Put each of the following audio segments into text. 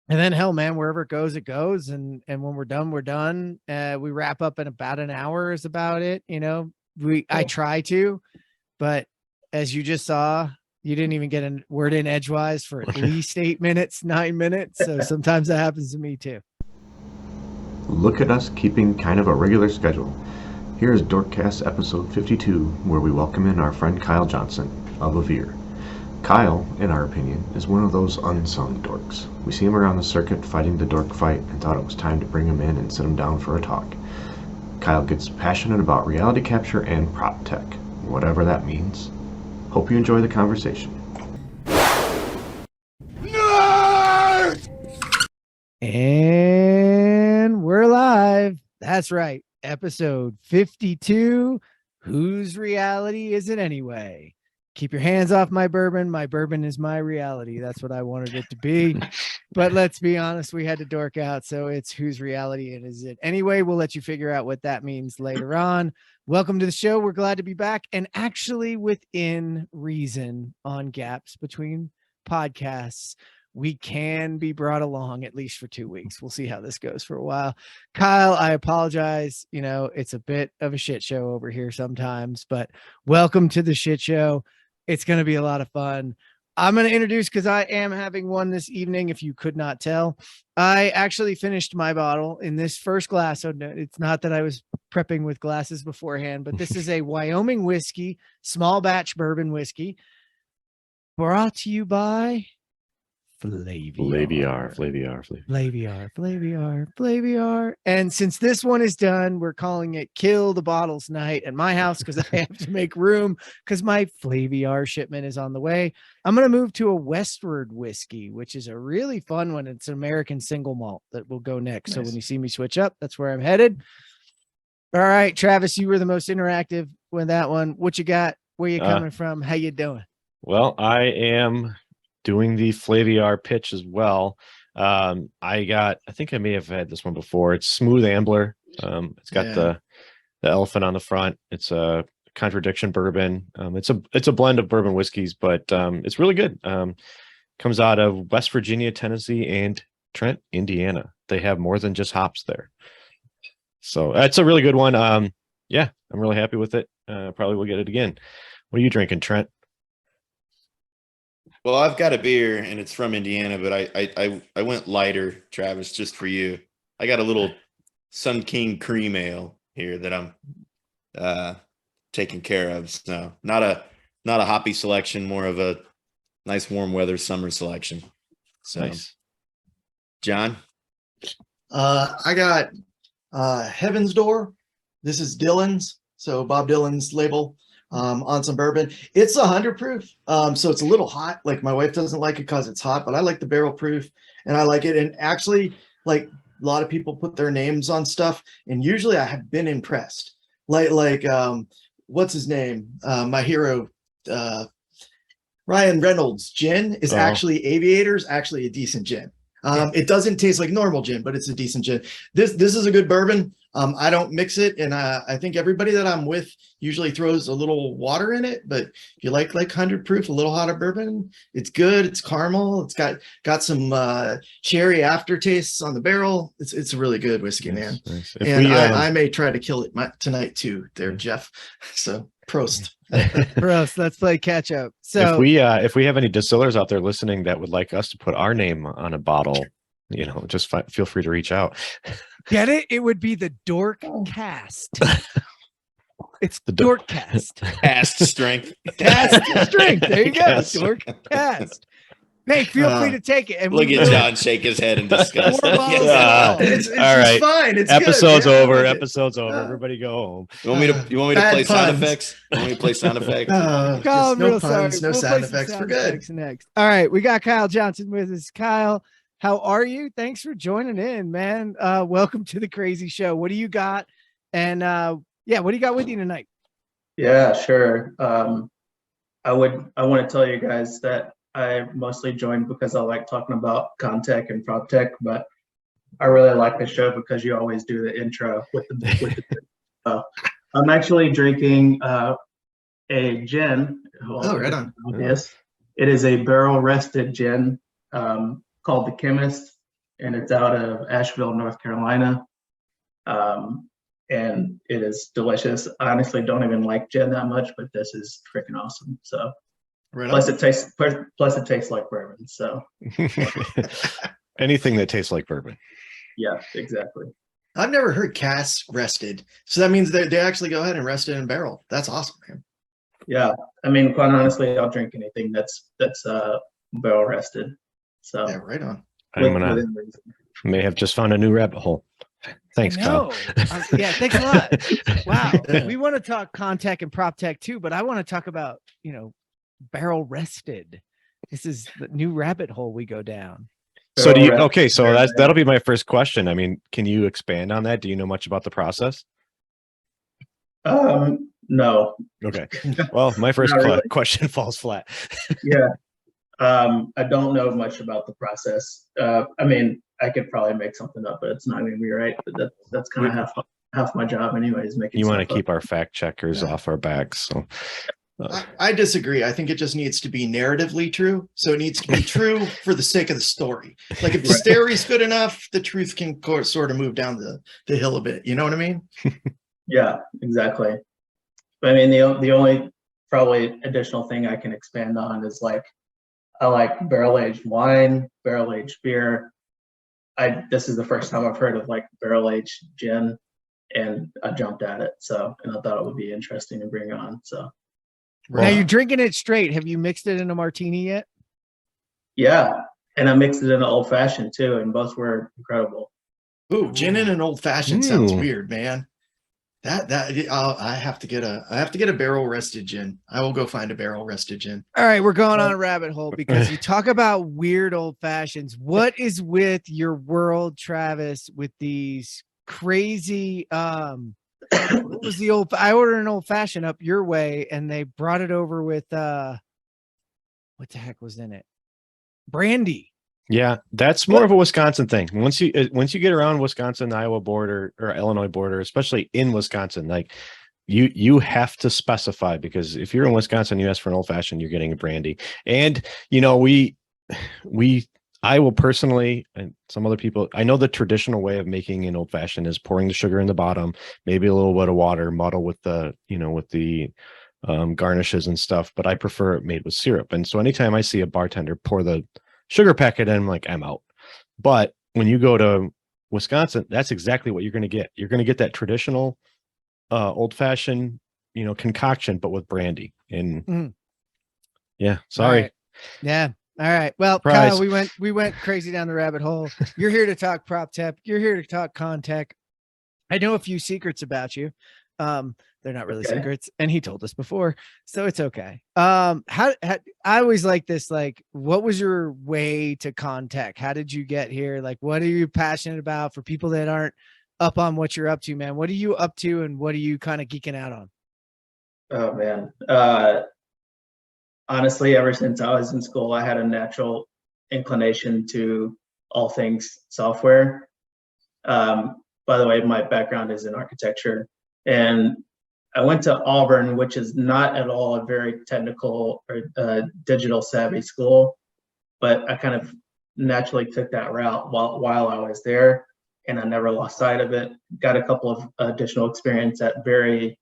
And then hell, man, wherever it goes, it goes. And when we're done, we're done. We wrap up in about an hour is about it. I try to, but as you just saw, you didn't even get a word in edgewise for at least 8 minutes, 9 minutes. So sometimes that happens to me too. Look at us keeping kind of a regular schedule. Here is Dork-Cast episode 52, where we welcome in our friend Kyle Johnson of Avvir. Kyle, in our opinion, is one of those unsung dorks. We see him around the circuit fighting the dork fight and thought it was time to bring him in and sit him down for a talk. Kyle gets passionate about reality capture and prop tech, whatever that means. Hope you enjoy the conversation. Nerd! And we're live. That's right. Episode 52. Whose reality is it anyway? Keep your hands off my bourbon. My bourbon is my reality. That's what I wanted it to be. But let's be honest, we had to dork out. So it's whose reality is it anyway? We'll let you figure out what that means later on. Welcome to the show. We're glad to be back, and actually within reason on gaps between podcasts. We can be brought along at least for 2 weeks. We'll see how this goes for a while. Kyle, I apologize. It's a bit of a shit show over here sometimes, but welcome to the shit show. It's going to be a lot of fun. I'm going to introduce, because I am having one this evening, if you could not tell. I actually finished my bottle in this first glass. So it's not that I was prepping with glasses beforehand, but this is a Wyoming whiskey, small batch bourbon whiskey, brought to you by Flaviar. And since this one is done, we're calling it Kill the Bottles Night at my house, because I have to make room because my Flaviar shipment is on the way. I'm going to move to a Westward whiskey, which is a really fun one. It's an American single malt that will go next. Nice. So when you see me switch up, that's where I'm headed. All right, Travis, you were the most interactive with that one. What you got? Where you coming from? How you doing? Well, I am doing the Flaviar pitch as well. I think I may have had this one before. It's Smooth Ambler. It's got the elephant on the front. It's a contradiction bourbon. It's a blend of bourbon whiskeys, but it's really good. Comes out of West Virginia, Tennessee, and Trent, Indiana. They have more than just hops there. So that's a really good one. Yeah, I'm really happy with it. Probably will get it again. What are you drinking, Trent? Well, I've got a beer and it's from Indiana, but I went lighter, Travis, just for you. I got a little Sun King cream ale here that I'm taking care of. So not a hoppy selection, more of a nice warm weather summer selection. So nice. John? I got Heaven's Door. This is Dylan's. So Bob Dylan's label. On some bourbon. It's 100 proof. So it's a little hot. Like, my wife doesn't like it because it's hot, but I like the barrel proof and I like it. And actually, like, a lot of people put their names on stuff, and usually I have been impressed. Like what's his name? My hero, Ryan Reynolds gin is actually Aviator's actually a decent gin. It doesn't taste like normal gin, but it's a decent gin. This is a good bourbon. I don't mix it, and I think everybody that I'm with usually throws a little water in it. But if you like 100 proof, a little hotter bourbon, it's good. It's caramel. It's got some cherry aftertastes on the barrel. It's a really good whiskey, man. Nice. And I may try to kill it tonight too, there, Jeff. So Prost. Prost. Let's play catch up. So if we have any distillers out there listening that would like us to put our name on a bottle, just feel free to reach out. Get it? It would be the Dork-Cast. It's the Dork-Cast. Cast strength. Cast strength. There you go. Dork-Cast. Hey, feel free to take it. And look at John shake his head in disgust. It's all right. Fine. It's Episode's good. over. Episode's over. Everybody go home. You want me to play sound effects? You want me to play sound effects? No puns, no sound effects. We're good. Next. All right. We got Kyle Johnson with us. Kyle, how are you? Thanks for joining in, man. Welcome to the crazy show. What do you got? And what do you got with you tonight? Yeah, sure. I want to tell you guys that I mostly joined because I like talking about Contech and PropTech, but I really like the show because you always do the intro with the I'm actually drinking a gin. Right on. Yes, it is a barrel rested gin called The Chemist. and it's out of Asheville, North Carolina. And it is delicious. I honestly don't even like gin that much, but this is freaking awesome. So Right plus on. it tastes like bourbon. So Anything that tastes like bourbon. yeah, exactly. I've never heard casks rested. So that means they actually go ahead and rest it in a barrel. That's awesome, man. Yeah. I mean, quite honestly, I'll drink anything that's barrel rested. So Yeah, right on. within reason. May have just found a new rabbit hole. Thanks, Kyle. Yeah, thanks a lot. Wow. Yeah. We want to talk Contech and PropTech too, but I want to talk about, barrel rested. This is the new rabbit hole we go down. So that'll be my first question. I mean, can you expand on that? Do you know much about the process? No. Okay. Well, my first Not really. question falls flat. Yeah. I don't know much about the process. I mean, I could probably make something up, but it's not going to be right. But that's kind of half my job, anyways. Making You want to stuff keep our fact checkers off our backs, so. I disagree. I think it just needs to be narratively true. So it needs to be true for the sake of the story. Like if the story's good enough, the truth can sort of move down the hill a bit. You know what I mean? Yeah, exactly. But I mean, the only probably additional thing I can expand on is like, I like barrel aged wine, barrel aged beer. This is the first time I've heard of like barrel aged gin, and I jumped at it. So, and I thought it would be interesting to bring on. So. Now you're drinking it straight. Have you mixed it in a martini yet? Yeah, and I mixed it in an old fashioned too, and both were incredible. Ooh, gin in an old fashioned sounds weird, man. I have to get a barrel rested gin. I will go find a barrel rested gin. All right, we're going on a rabbit hole because you talk about weird old fashions. What is with your world, Travis, with these crazy what was I ordered an old fashioned up your way and they brought it over with what the heck was in it? Brandy. Yeah, that's more of a Wisconsin thing. Once you get around Wisconsin, Iowa border or Illinois border, especially in Wisconsin, like you have to specify, because if you're in Wisconsin, you ask for an old fashioned, you're getting a brandy. And I will personally, and some other people, I know the traditional way of making an old fashioned is pouring the sugar in the bottom, maybe a little bit of water, muddle with the garnishes and stuff. But I prefer it made with syrup. And so anytime I see a bartender pour the sugar packet in, I'm like, I'm out. But when you go to Wisconsin, that's exactly what you're going to get. You're going to get that traditional old fashioned, concoction, but with brandy. And yeah, sorry. Right. Yeah. All right. Well, Surprise. Kyle, we went crazy down the rabbit hole. You're here to talk PropTech. You're here to talk Contech. I know a few secrets about you. They're not really secrets, and he told us before, so it's okay. How I always like this. Like, what was your way to Contech? How did you get here? Like, what are you passionate about? For people that aren't up on what you're up to, man, what are you up to, and what are you kind of geeking out on? Oh man. Honestly, ever since I was in school, I had a natural inclination to all things software. By the way, my background is in architecture, and I went to Auburn, which is not at all a very technical or digital savvy school, but I kind of naturally took that route while I was there, and I never lost sight of it. Got a couple of additional experience at very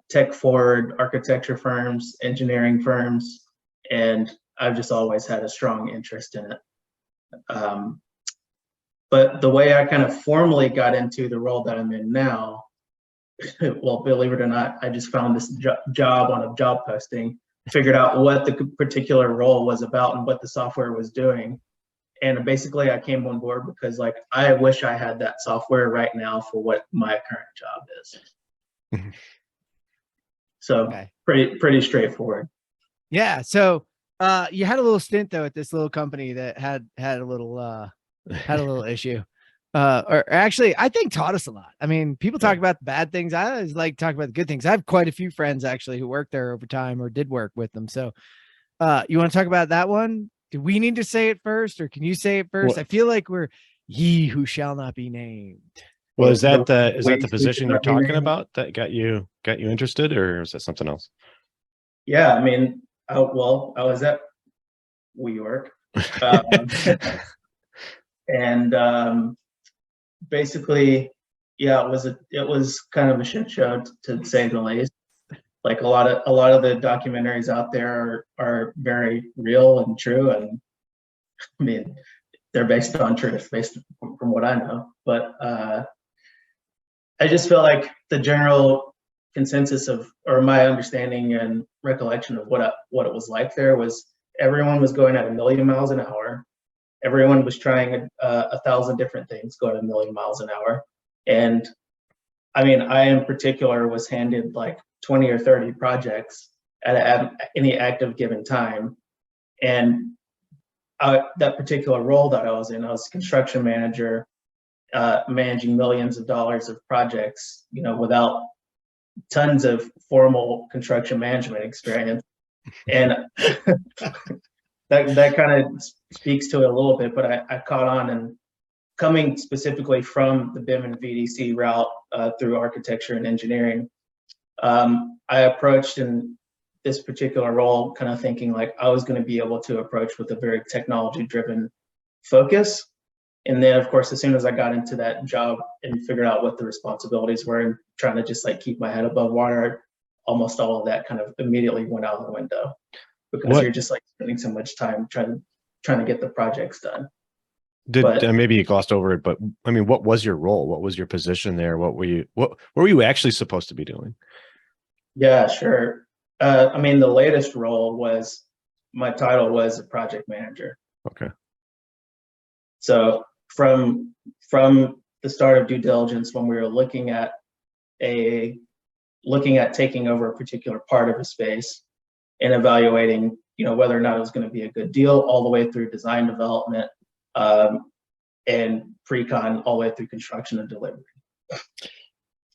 tech forward architecture firms, engineering firms, and I've just always had a strong interest in it. But the way I kind of formally got into the role that I'm in now, well, believe it or not, I just found this job on a job posting, figured out what the particular role was about and what the software was doing. And basically I came on board because like, I wish I had that software right now for what my current job is. So pretty straightforward. Yeah. So you had a little stint though at this little company that had a little issue. Or actually I think taught us a lot. I mean, people talk about the bad things. I always like talk about the good things. I have quite a few friends actually who worked there over time or did work with them. So you want to talk about that one? Do we need to say it first, or can you say it first? I feel like we're ye who shall not be named. Well, is that the position you're talking about that got you interested, or is that something else? Yeah, I mean, I was at WeWork, And basically, yeah, it was kind of a shit show to say the least. Like a lot of the documentaries out there are very real and true, and I mean they're based on truth, based from what I know. But I just feel like the general consensus or my understanding and recollection of what it was like there was everyone was going at 1,000,000 miles an hour. Everyone was trying 1,000 different things going at 1,000,000 miles an hour. And I mean, I in particular was handed like 20 or 30 projects at any active given time. And that particular role that I was in, I was construction manager, managing millions of dollars of projects, without tons of formal construction management experience. And that kind of speaks to it a little bit, but I caught on, and coming specifically from the BIM and VDC route through architecture and engineering, I approached in this particular role kind of thinking like I was going to be able to approach with a very technology-driven focus. And then, of course, as soon as I got into that job and figured out what the responsibilities were and trying to just like keep my head above water, almost all of that kind of immediately went out the window, because you're just like spending so much time trying to get the projects done. Maybe you glossed over it, but I mean, what was your role? What was your position there? What were you actually supposed to be doing? Yeah, sure. I mean, the latest role was, my title was a project manager. Okay. So from the start of due diligence, when we were looking at taking over a particular part of a space and evaluating, whether or not it was going to be a good deal, all the way through design development, and pre-con, all the way through construction and delivery.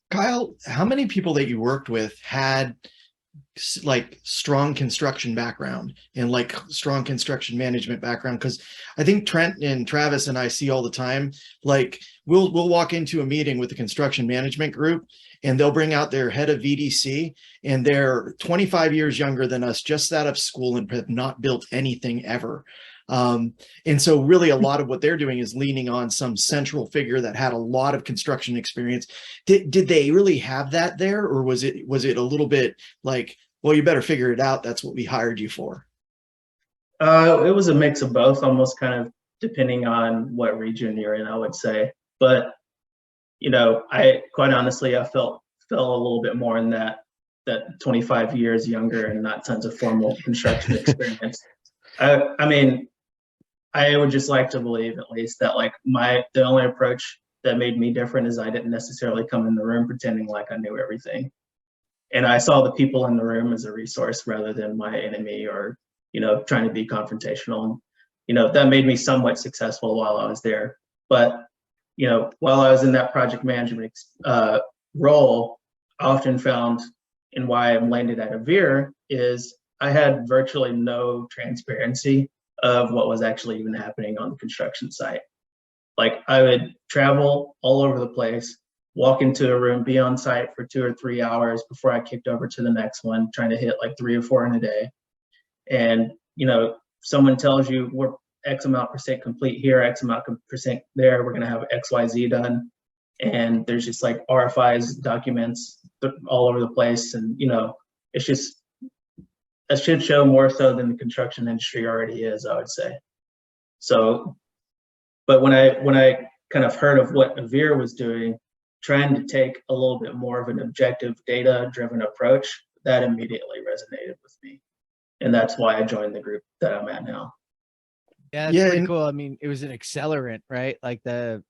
Kyle, how many people that you worked with had like strong construction background and like strong construction management background? Because I think Trent and Travis and I see all the time, like we'll walk into a meeting with the construction management group and they'll bring out their head of VDC, and they're 25 years younger than us, just out of school, and have not built anything ever. And so really a lot of what they're doing is leaning on some central figure that had a lot of construction experience. Did they really have that there, or was it a little bit like, well, you better figure it out, that's what we hired you for? It was a mix of both, almost kind of depending on what region you're in, I would say. But I quite honestly, I fell a little bit more in that 25 years younger and not tons of formal construction experience. I mean, I would just like to believe at least that like the only approach that made me different is I didn't necessarily come in the room pretending like I knew everything. And I saw the people in the room as a resource rather than my enemy, or, trying to be confrontational. That made me somewhat successful while I was there. But, while I was in that project management role, I often found, and why I'm landed at Avvir, is I had virtually no transparency of what was actually even happening on the construction site. Like I would travel all over the place, walk into a room, be on site for 2 or 3 hours before I kicked over to the next one, trying to hit like 3 or 4 in a day. And, someone tells you we're X amount % complete here, X amount % there, we're going to have XYZ done. And there's just like RFIs, documents all over the place. And, it's just a shit show, more so than the construction industry already is, I would say. So, but when I kind of heard of what Avvir was doing, trying to take a little bit more of an objective, data-driven approach, that immediately resonated with me. And that's why I joined the group that I'm at now. Yeah, that's pretty cool. I mean, it was an accelerant, right? Like the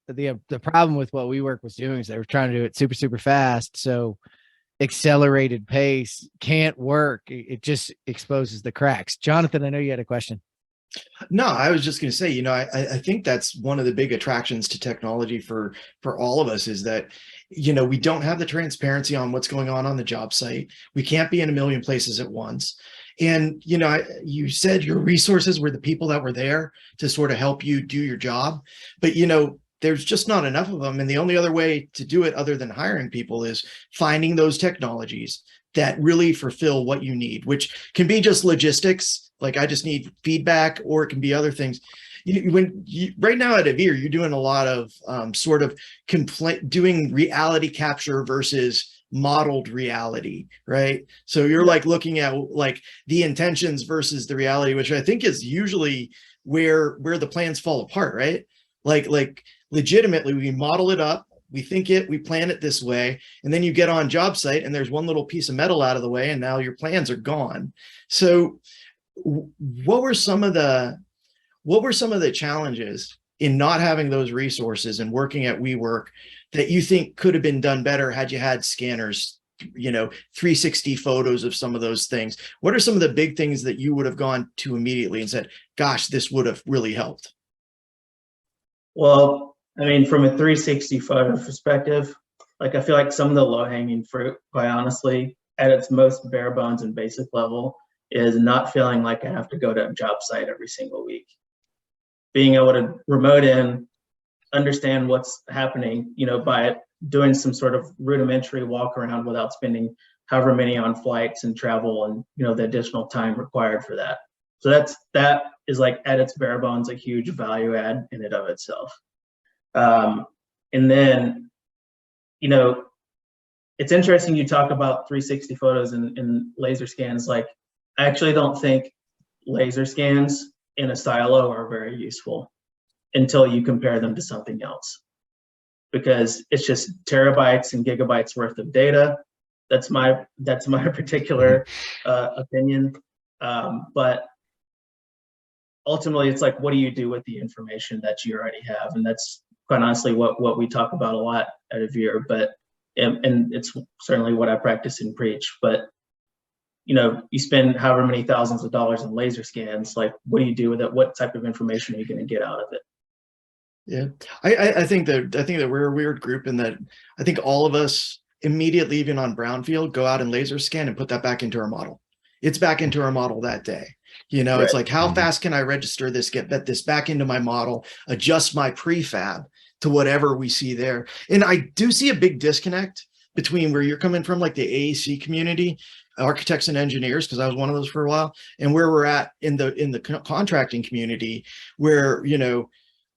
problem with what WeWork was doing is they were trying to do it super, super fast. So accelerated pace can't work. It just exposes the cracks. Jonathan, I know you had a question. No, I was just going to say, I think that's one of the big attractions to technology for all of us, is that, we don't have the transparency on what's going on the job site. We can't be in a million places at once. And, you said your resources were the people that were there to sort of help you do your job, but, there's just not enough of them. And the only other way to do it other than hiring people is finding those technologies that really fulfill what you need, which can be just logistics. Like I just need feedback, or it can be other things. right now at Avvir, you're doing a lot of sort of doing reality capture versus modeled reality, right? So you're like looking at like the intentions versus the reality, which I think is usually where the plans fall apart, right? Like legitimately, we model it up, we think it, we plan it this way, and then you get on job site and there's one little piece of metal out of the way and now your plans are gone. So what were some of the challenges in not having those resources and working at WeWork that you think could have been done better had you had scanners, 360 photos of some of those things? What are some of the big things that you would have gone to immediately and said, gosh, this would have really helped? Well, I mean, from a 360 photo perspective, like I feel like some of the low-hanging fruit, quite honestly, at its most bare bones and basic level, is not feeling like I have to go to a job site every single week. Being able to remote in, understand what's happening, by doing some sort of rudimentary walk around without spending however many on flights and travel and, the additional time required for that. So that is like at its bare bones, a huge value add in and of itself. And then, it's interesting you talk about 360 photos and laser scans. Like, I actually don't think laser scans in a silo are very useful until you compare them to something else, because it's just terabytes and gigabytes worth of data. That's my particular opinion. But ultimately, it's like, what do you do with the information that you already have? And that's quite honestly what we talk about a lot at Avvir, but and it's certainly what I practice and preach. But you spend however many thousands of dollars in laser scans. Like, what do you do with it? What type of information are you going to get out of it? Yeah, I think that we're a weird group in that I think all of us immediately, even on brownfield, go out and laser scan and put that back into our model. It's back into our model that day. Right. It's like, how fast can I register this, get this back into my model, adjust my prefab to whatever we see there. And I do see a big disconnect between where you're coming from, like the AEC community, architects and engineers, because I was one of those for a while, and where we're at in the contracting community, where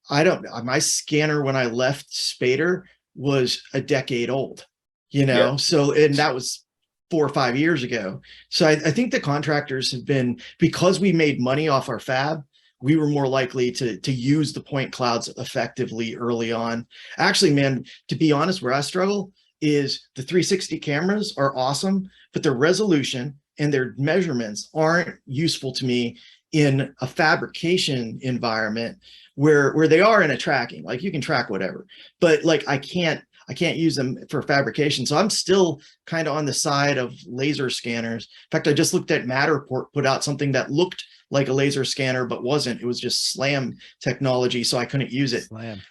my scanner when I left Spader was a decade old, so, and that was 4 or 5 years ago. So I think the contractors have been, because we made money off our fab, we were more likely to use the point clouds effectively early on. Actually, man, to be honest, where I struggle is the 360 cameras are awesome, but their resolution and their measurements aren't useful to me in a fabrication environment where they are in a tracking. Like, you can track whatever, but like I can't use them for fabrication. So I'm still kind of on the side of laser scanners. In fact, I just looked at Matterport put out something that looked like a laser scanner, but wasn't. It was just SLAM technology, so I couldn't use it. SLAM.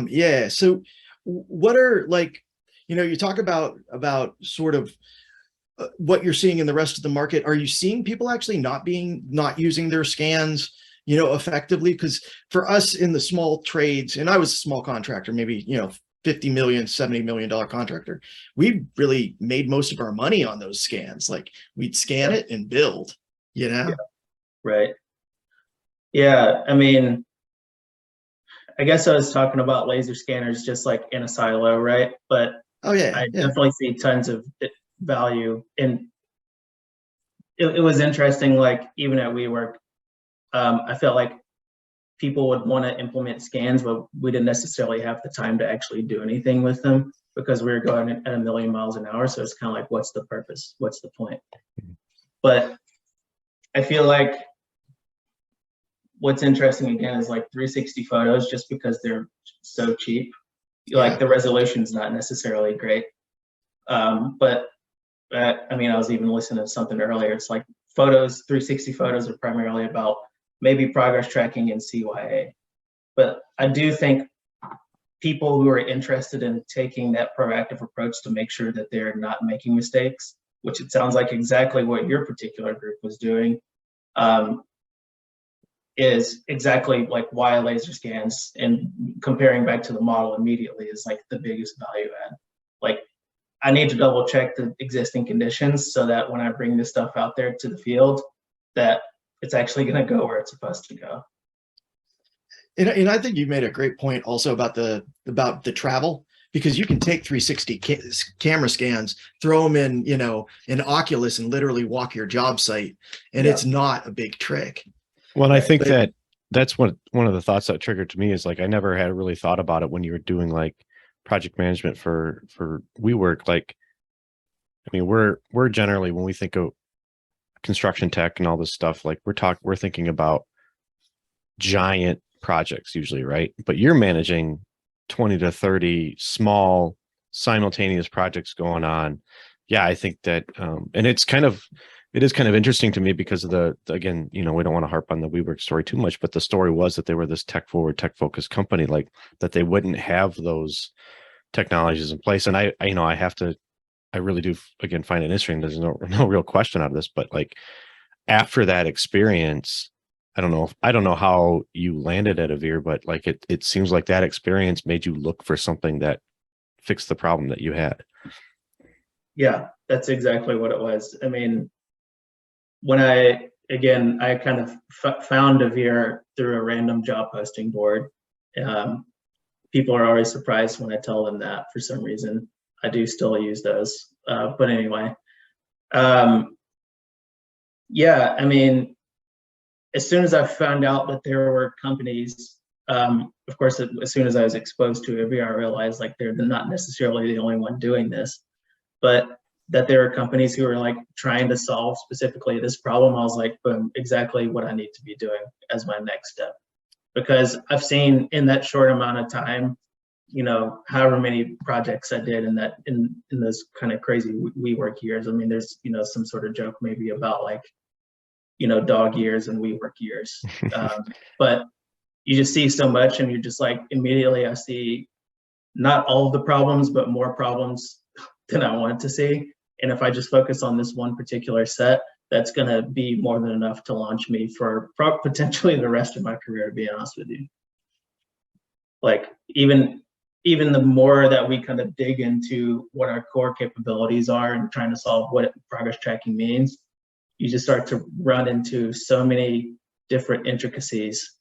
Yeah. So what are, like, you talk about sort of what you're seeing in the rest of the market. Are you seeing people actually not using their scans, effectively? Because for us in the small trades, and I was a small contractor, maybe, $50 million, $70 million contractor, we really made most of our money on those scans. Like, we'd scan it and build, Yeah. Right. Yeah. I mean, I guess I was talking about laser scanners just like in a silo, right? But oh yeah, I definitely see tons of value. And it was interesting, like even at WeWork, I felt like people would want to implement scans, but we didn't necessarily have the time to actually do anything with them because we were going at 1,000,000 miles an hour. So it's kind of like, what's the purpose? What's the point? But I feel like what's interesting again is like 360 photos, just because they're so cheap, like the resolution is not necessarily great. But I mean, I was even listening to something earlier. It's like 360 photos are primarily about maybe progress tracking and CYA. But I do think people who are interested in taking that proactive approach to make sure that they're not making mistakes, which it sounds like exactly what your particular group was doing, is exactly like why laser scans and comparing back to the model immediately is like the biggest value add. Like, I need to double check the existing conditions so that when I bring this stuff out there to the field, that it's actually going to go where it's supposed to go. And I think you made a great point also about the travel, because you can take 360 camera scans, throw them in, an Oculus and literally walk your job site. And Yeah. it's not a big trick. Well, and I think But- that's what one of the thoughts that triggered to me is like I never had really thought about it when you were doing like project management for WeWork. Like, I mean, we're generally, when we think of construction tech and all this stuff, like we're thinking about giant projects usually, right? But you're managing 20 to 30 small simultaneous projects going on. Yeah, I think that and it is kind of interesting to me because of the again, we don't want to harp on the WeWork story too much, but the story was that they were this tech forward, tech focused company, like that they wouldn't have those technologies in place. And I really do again find it interesting. There's no real question out of this, but like after that experience, I don't know how you landed at Avvir, but like it seems like that experience made you look for something that fixed the problem that you had. Yeah, that's exactly what it was. I mean, when I kind of found Avvir through a random job posting board. People are always surprised when I tell them that for some reason. I do still use those. But anyway, yeah, I mean, as soon as I found out that there were companies, of course, as soon as I was exposed to Avvir, I realized like they're not necessarily the only one doing this, but that there are companies who are like trying to solve specifically this problem. I was like, boom, exactly what I need to be doing as my next step. Because I've seen in that short amount of time, however many projects I did in those kind of crazy WeWork years. I mean, there's, some sort of joke maybe about like, dog years and WeWork years. But you just see so much and you're just like, immediately I see not all of the problems, but more problems than I wanted to see. And if I just focus on this one particular set, that's going to be more than enough to launch me for potentially the rest of my career, to be honest with you. Like even the more that we kind of dig into what our core capabilities are and trying to solve what progress tracking means, you just start to run into so many different intricacies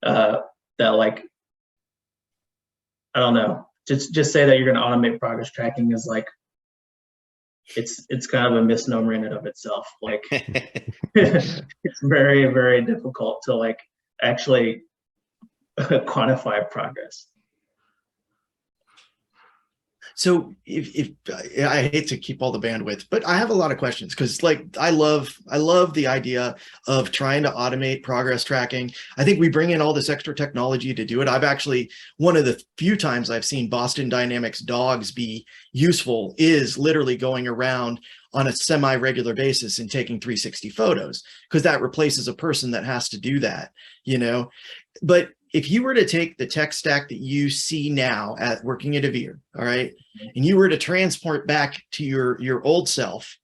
that, like, I don't know, just say that you're going to automate progress tracking is like, it's kind of a misnomer in and of itself. Like it's very, very difficult to like actually quantify progress. So if I hate to keep all the bandwidth, but I have a lot of questions because like I love the idea of trying to automate progress tracking. I think we bring in all this extra technology to do it. I've actually, one of the few times I've seen Boston Dynamics dogs be useful is literally going around on a semi-regular basis and taking 360 photos, because that replaces a person that has to do that, But if you were to take the tech stack that you see now at working at Avvir, all right, and you were to transport back to your old self,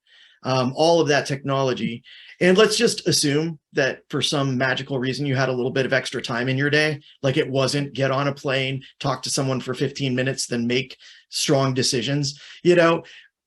all of that technology, and let's just assume that for some magical reason you had a little bit of extra time in your day, like it wasn't get on a plane, talk to someone for 15 minutes, then make strong decisions,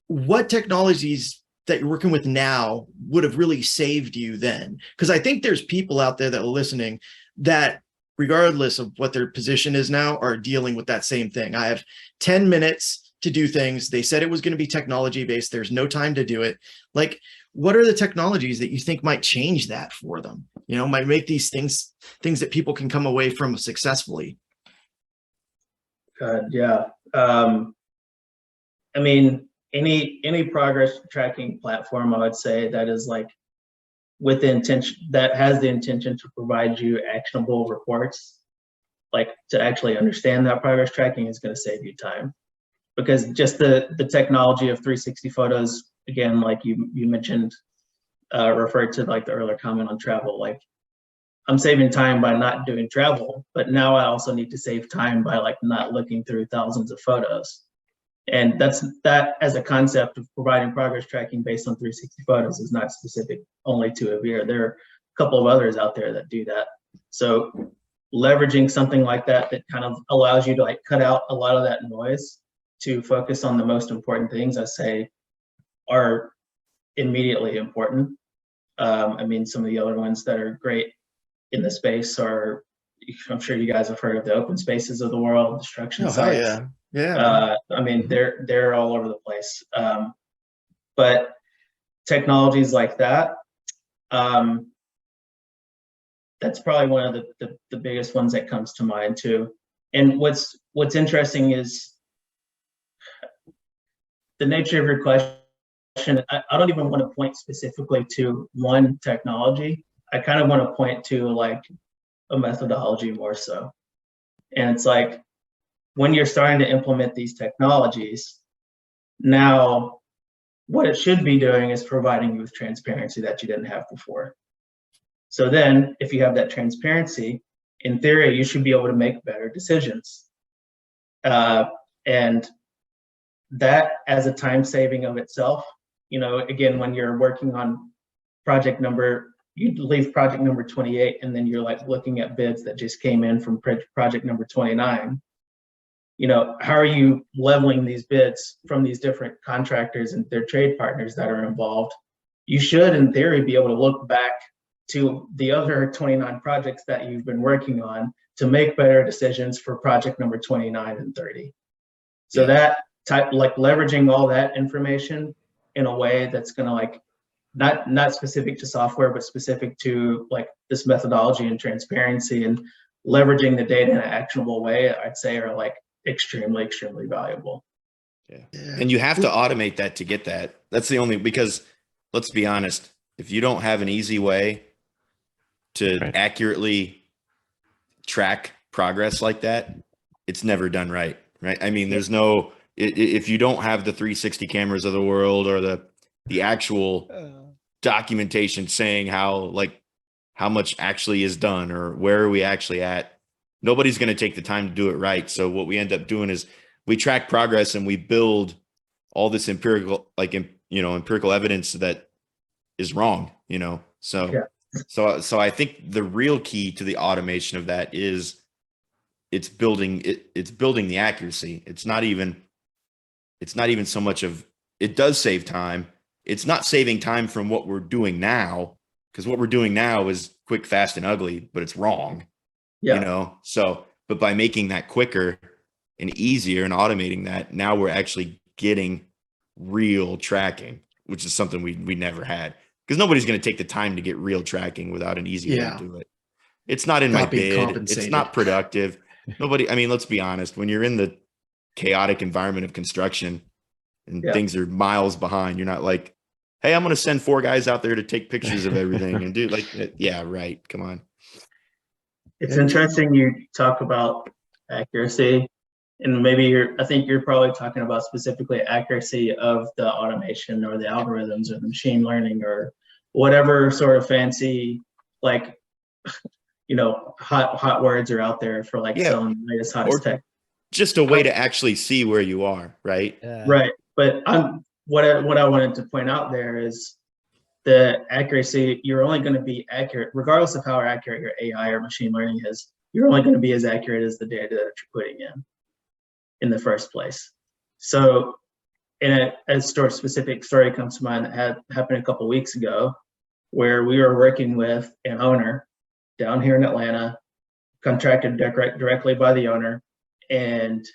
what technologies that you're working with now would have really saved you then? Because I think there's people out there that are listening that, regardless of what their position is now, are dealing with that same thing. I have 10 minutes to do things. They said it was going to be technology based. There's no time to do it. Like, what are the technologies that you think might change that for them? Might make these things that people can come away from successfully. Yeah. I mean, any progress tracking platform, I would say, that is like with the intention, that has the intention to provide you actionable reports, like to actually understand that progress tracking, is going to save you time. Because just the technology of 360 photos, again, like you mentioned, referred to like the earlier comment on travel, like I'm saving time by not doing travel, but now I also need to save time by like not looking through thousands of photos. And that as a concept of providing progress tracking based on 360 photos is not specific only to Avvir. There are a couple of others out there that do that. So leveraging something like that kind of allows you to like cut out a lot of that noise to focus on the most important things, I say, are immediately important. I mean, some of the other ones that are great in the space are I'm sure you guys have heard of the open spaces of the world, destruction Oh, hell sites. yeah. I mean, they're all over the place. But technologies like that, that's probably one of the biggest ones that comes to mind too. And what's interesting is the nature of your question. I don't even want to point specifically to one technology. I kind of want to point to like a methodology more so. And it's like when you're starting to implement these technologies, now what it should be doing is providing you with transparency that you didn't have before. So then if you have that transparency, in theory, you should be able to make better decisions. And that as a time saving of itself, you know, again, when you're working on project number, you leave project number 28, and then you're like looking at bids that just came in from project number 29. You know, how are you leveling these bids from these different contractors and their trade partners that are involved? You should, in theory, be able to look back to the other 29 projects that you've been working on to make better decisions for project number 29 and 30. So that type, like leveraging all that information in a way that's going to like, not specific to software, but specific to like this methodology and transparency and leveraging the data in an actionable way, I'd say are like extremely valuable. Yeah. And you have to automate that to get that. That's the only, because let's be honest, if you don't have an easy way to accurately track progress like that, it's never done right. Right. I mean, there's no, if you don't have the 360 cameras of the world or the actual documentation saying how much actually is done or where are we actually at, nobody's going to take the time to do it right. So what we end up doing is we track progress and we build all this empirical evidence that is wrong, you know? So I think the real key to the automation of that is it's building the accuracy. It's not even so much of, it does save time. It's not saving time from what we're doing now, because what we're doing now is quick, fast, and ugly, but it's wrong. You know? So, but by making that quicker and easier and automating that, now we're actually getting real tracking, which is something we never had, because nobody's going to take the time to get real tracking without an easy way to do it. It's not in my bid. It's not productive. Nobody, I mean, let's be honest, when you're in the chaotic environment of construction and things are miles behind, you're not like, hey, I'm going to send 4 guys out there to take pictures of everything and do like, yeah, right. Come on. It's interesting you talk about accuracy, and maybe I think you're probably talking about specifically accuracy of the automation or the algorithms or the machine learning or whatever sort of fancy, like, you know, hot words are out there for like selling the latest hottest tech. Just a way to actually see where you are, right? Right. But what I wanted to point out there is the accuracy. You're only going to be accurate, regardless of how accurate your AI or machine learning is. You're only going to be as accurate as the data that you're putting in the first place. So, a specific story comes to mind that had happened a couple of weeks ago, where we were working with an owner down here in Atlanta, contracted directly by the owner, and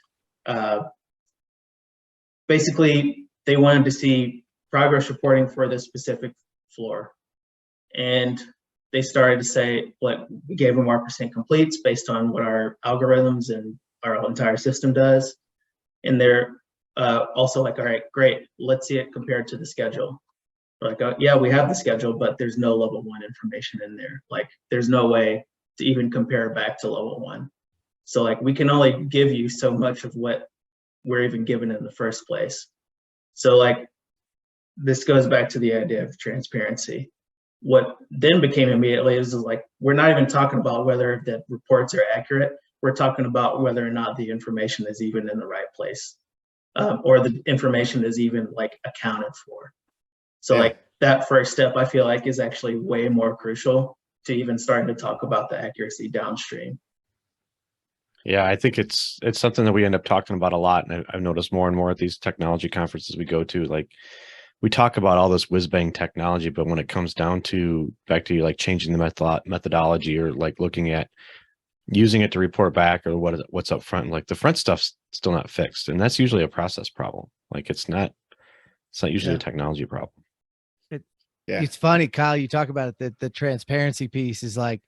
basically they wanted to see progress reporting for this specific floor. And they started to say, like, we gave them our percent completes based on what our algorithms and our entire system does. And they're also like, all right, great, let's see it compared to the schedule. We're like, yeah, we have the schedule, but there's no level 1 information in there. Like, there's no way to even compare back to level 1. So like, we can only give you so much of what we're even given in the first place. So like, this goes back to the idea of transparency. What then became immediately is like, we're not even talking about whether the reports are accurate. We're talking about whether or not the information is even in the right place, or the information is even like accounted for. So like that first step, I feel like, is actually way more crucial to even starting to talk about the accuracy downstream. Yeah, I think it's something that we end up talking about a lot, and I've noticed more and more at these technology conferences we go to. Like, we talk about all this whiz bang technology, but when it comes down to back to like changing the methodology or like looking at using it to report back or what's up front. Like the front stuff's still not fixed, and that's usually a process problem. Like it's not usually a technology problem. Yeah. It's funny, Kyle, you talk about it, the transparency piece is like,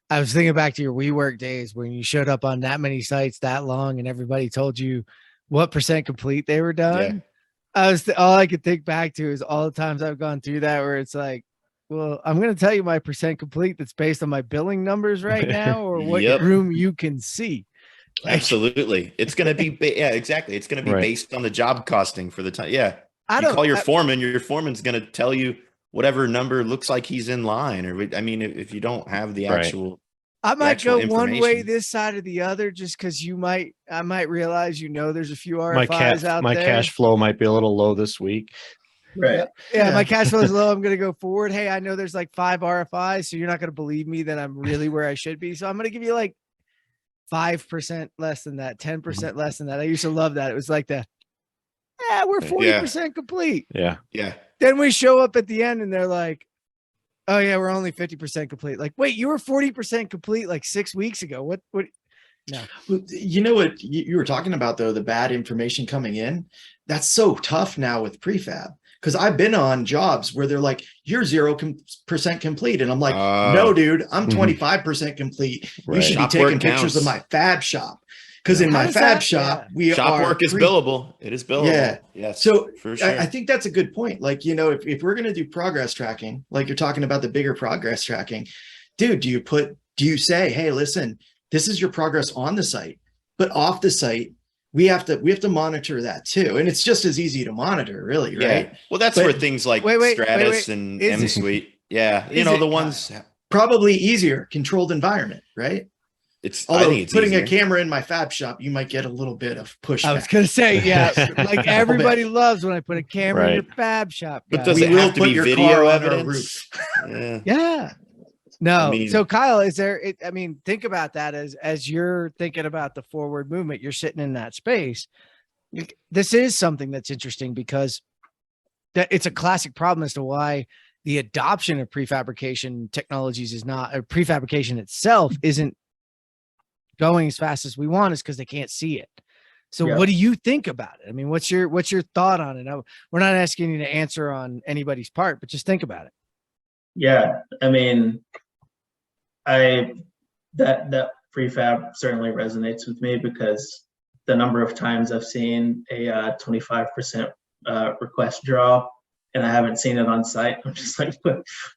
I was thinking back to your WeWork days when you showed up on that many sites that long and everybody told you what % complete they were done. All I could think back to is all the times I've gone through that where it's like, well, I'm going to tell you my % complete that's based on my billing numbers right now or what Yep. room you can see. Like, Absolutely. It's going to be, yeah, exactly. It's going to be Right. based on the job costing for the time. Yeah. I You don't call your foreman's going to tell you whatever number looks like he's in line. Or, I mean, if you don't have the Right. actual, I might actual go one way information. this side or the other just because I might realize, there's a few My RFIs out my there. cash flow might be a little low this week. Right. Yeah, my cash flow is low. I'm going to go forward. Hey, I know there's like 5 RFIs, so you're not going to believe me that I'm really where I should be. So I'm going to give you like 5% less than that, 10% less than that. I used to love that. It was like we're 40% complete. Yeah. Yeah. Then we show up at the end and they're like, oh yeah, we're only 50% complete. Like, wait, you were 40% complete like 6 weeks ago. What? No. You know what you were talking about though, the bad information coming in. That's so tough now with prefab. Because I've been on jobs where they're like, you're 0% complete. And I'm like, no, dude, I'm 25% complete. You should be Shop taking work pictures of counts. my fab shop. Because in my fab shop, we Shop are work is billable. It is billable. Yeah. Yes. So for sure. I think that's a good point. Like, if we're going to do progress tracking, like you're talking about the bigger progress tracking, dude, do you say, hey, listen, this is your progress on the site, but off the site, we have to monitor that too. And it's just as easy to monitor, really, right? Yeah. Well, that's But- where things like Stratus and Is M it? Suite. Yeah. Is The it, ones Probably easier, controlled environment, right? I think think it's putting easier. a camera in my fab shop, you might get a little bit of pushback. I was going to say, yeah, like everybody bit. loves when I put a camera in your Right. fab shop. But guys. does We it will have to put be your video car on our evidence? Yeah. Yeah. No. I mean- So Kyle, think about that as you're thinking about the forward movement, you're sitting in that space. This is something that's interesting because it's a classic problem as to why the adoption of prefabrication technologies is not, or prefabrication itself isn't going as fast as we want, is because they can't see it. So Yeah. what do you think about it? I mean, what's your thought on it? We're not asking you to answer on anybody's part, but just think about it. Yeah, I mean, that prefab certainly resonates with me because the number of times I've seen a 25% request draw and I haven't seen it on site. I'm just like,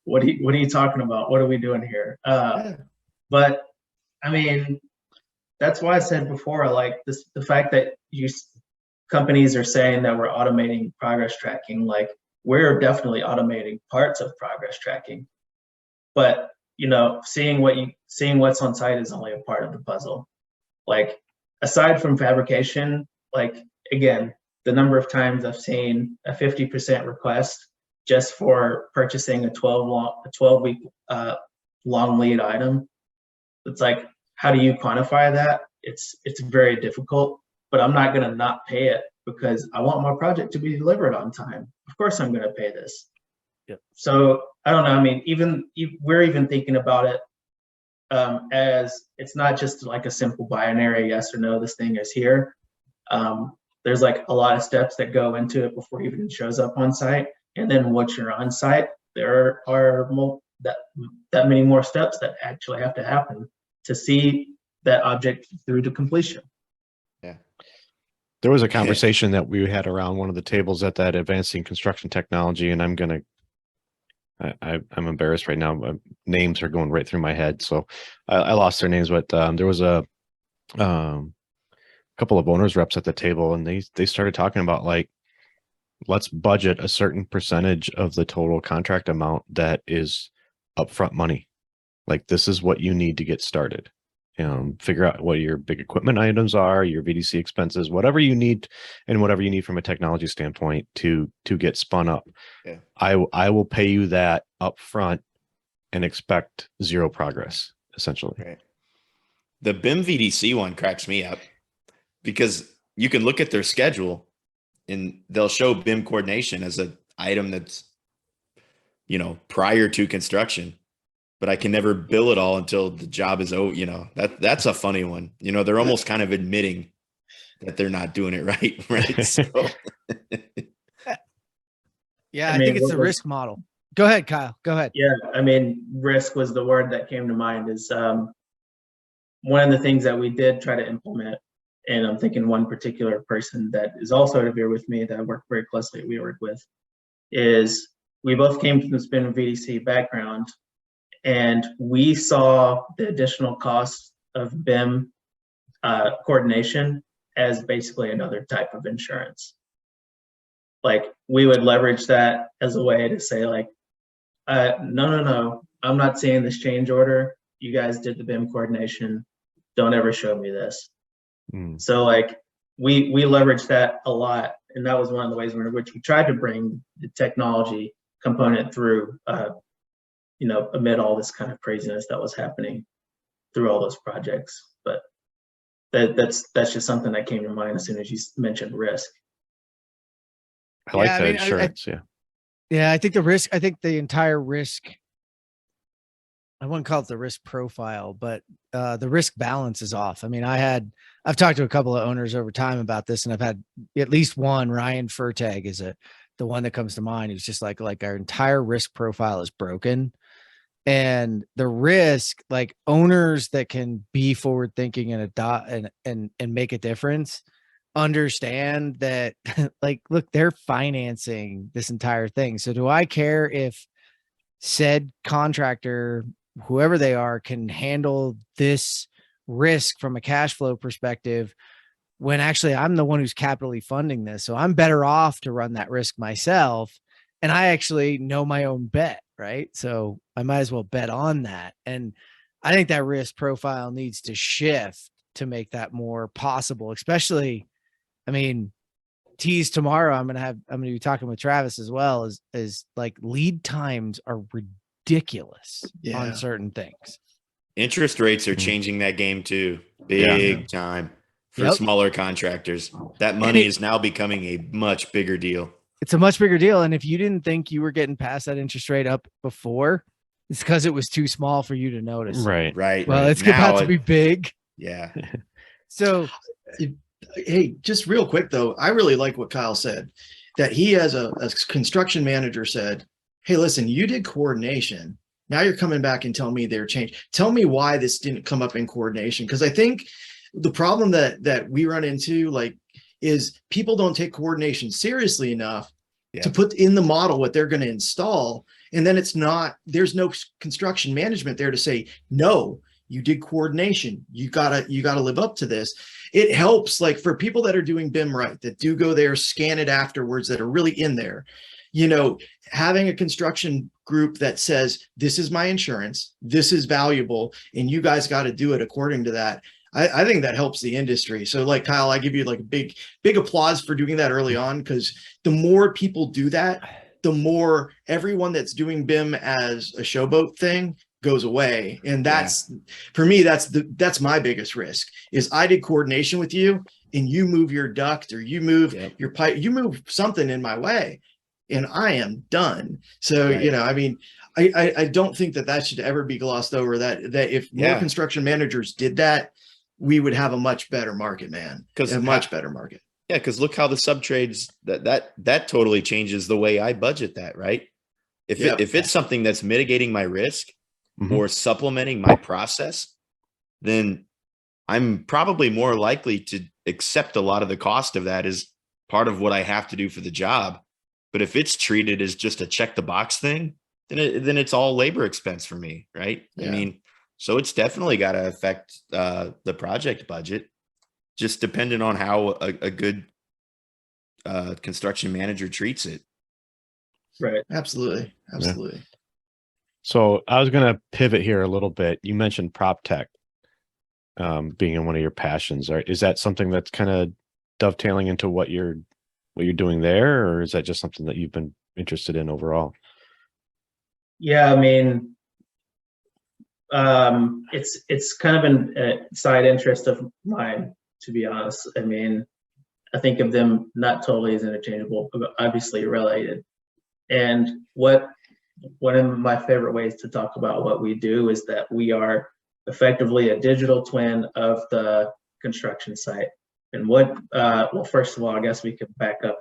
what are you talking about? What are we doing here? But I mean, that's why I said before, like the fact that companies are saying that we're automating progress tracking, like we're definitely automating parts of progress tracking, but seeing what's on site is only a part of the puzzle. Like aside from fabrication, like again, the number of times I've seen a 50% request just for purchasing a 12-week long lead item. It's like, how do you quantify that? It's very difficult, but I'm not going to not pay it because I want my project to be delivered on time. Of course I'm going to pay this. Yep. So I don't know. I mean, we're even thinking about it as it's not just like a simple binary yes or no, this thing is here. There's like a lot of steps that go into it before it even shows up on site. And then once you're on site, there are that many more steps that actually have to happen to see that object through to completion. Yeah. There was a conversation that we had around one of the tables at that Advancing Construction Technology, and I'm embarrassed right now. Names are going right through my head, so I lost their names. But there was a couple of owners reps at the table, and they started talking about like, let's budget a certain percentage of the total contract amount that is upfront money. Like this is what you need to get started. Figure out what your big equipment items are, your VDC expenses, whatever you need, and whatever you need from a technology standpoint to get spun up. Yeah. I will pay you that up front and expect zero progress, essentially. Right. The BIM VDC one cracks me up because you can look at their schedule and they'll show BIM coordination as an item that's, prior to construction. but I can never bill it all until the job is over. That's a funny one. They're almost kind of admitting that they're not doing it right. Right. So Yeah, I I mean, think it's what the was- risk model. Go ahead, Kyle. Go ahead. Yeah, I mean, risk was the word that came to mind. Is one of the things that we did try to implement, and I'm thinking one particular person that is also at Avvir with me that I work very closely at WeWork with, is we both came from the spin and VDC background, and we saw the additional costs of BIM coordination as basically another type of insurance. Like, we would leverage that as a way to say, like, no, I'm not seeing this change order. You guys did the BIM coordination. Don't ever show me this. So like we leveraged that a lot, and that was one of the ways in which we tried to bring the technology component through, amid all this kind of craziness that was happening through all those projects. But that's just something that came to mind as soon as you mentioned risk. I like Yeah, I that mean, insurance. Yeah, I think the entire risk, I wouldn't call it the risk profile, but the risk balance is off. I mean, I've talked to a couple of owners over time about this, and I've had at least one. Ryan Furtag is the one that comes to mind. He's just like our entire risk profile is broken, and the risk, like, owners that can be forward thinking and adopt and make a difference, understand that like, look, they're financing this entire thing. So do I care if said contractor, whoever they are, can handle this risk from a cash flow perspective, when actually I'm the one who's capitally funding this? So I'm better off to run that risk myself. And I actually know my own bet, right? So I might as well bet on that. And I think that risk profile needs to shift to make that more possible, especially, I mean, tease tomorrow, I'm gonna be talking with Travis as well, is like, lead times are ridiculous on certain things. interest rates are changing that game too, big time for smaller contractors. That money is now becoming a much bigger deal. It's a much bigger deal. And if you didn't think you were getting past that interest rate up before, it's because it was too small for you to notice. Right. Well, it's about to be big. Yeah. So Hey, just real quick though, I really like what Kyle said, that he, as a construction manager, said, hey, listen, you did coordination. Now you're coming back and telling me they're changed. Tell me why this didn't come up in coordination. Because I think the problem that we run into, like, is people don't take coordination seriously enough to put in the model what they're going to install. And then there's no construction management there to say, no, you did coordination. You gotta live up to this. It helps, like, for people that are doing BIM right, that do go there, scan it afterwards, that are really in there, having a construction group that says, this is my insurance, this is valuable, and you guys got to do it according to that. I think that helps the industry. So, like, Kyle, I give you like a big applause for doing that early on, because the more people do that, the more everyone that's doing BIM as a showboat thing goes away. And that's, for me, that's my biggest risk, is I did coordination with you and you move your duct, or you move your pipe, you move something in my way, and I am done. So, I mean, I don't think that should ever be glossed over, that if more construction managers did that, we would have a much better market, man. A much better market. Yeah, because look how the subtrades, that totally changes the way I budget that, right? If it's something that's mitigating my risk or supplementing my process, then I'm probably more likely to accept a lot of the cost of that as part of what I have to do for the job. But if it's treated as just a check the box thing, then it's all labor expense for me, right? I mean, so it's definitely got to affect the project budget, just depending on how a good construction manager treats it. Right. Absolutely. Absolutely. So I was going to pivot here a little bit. You mentioned proptech being in one of your passions. Is that something that's kind of dovetailing into what you're doing there, or is that just something that you've been interested in overall? Yeah, I mean, it's kind of a side interest of mine, to be honest. I mean, I think of them not totally as interchangeable, but obviously related. And what one of my favorite ways to talk about what we do is that we are effectively a digital twin of the construction site. And well, first of all, I guess we could back up.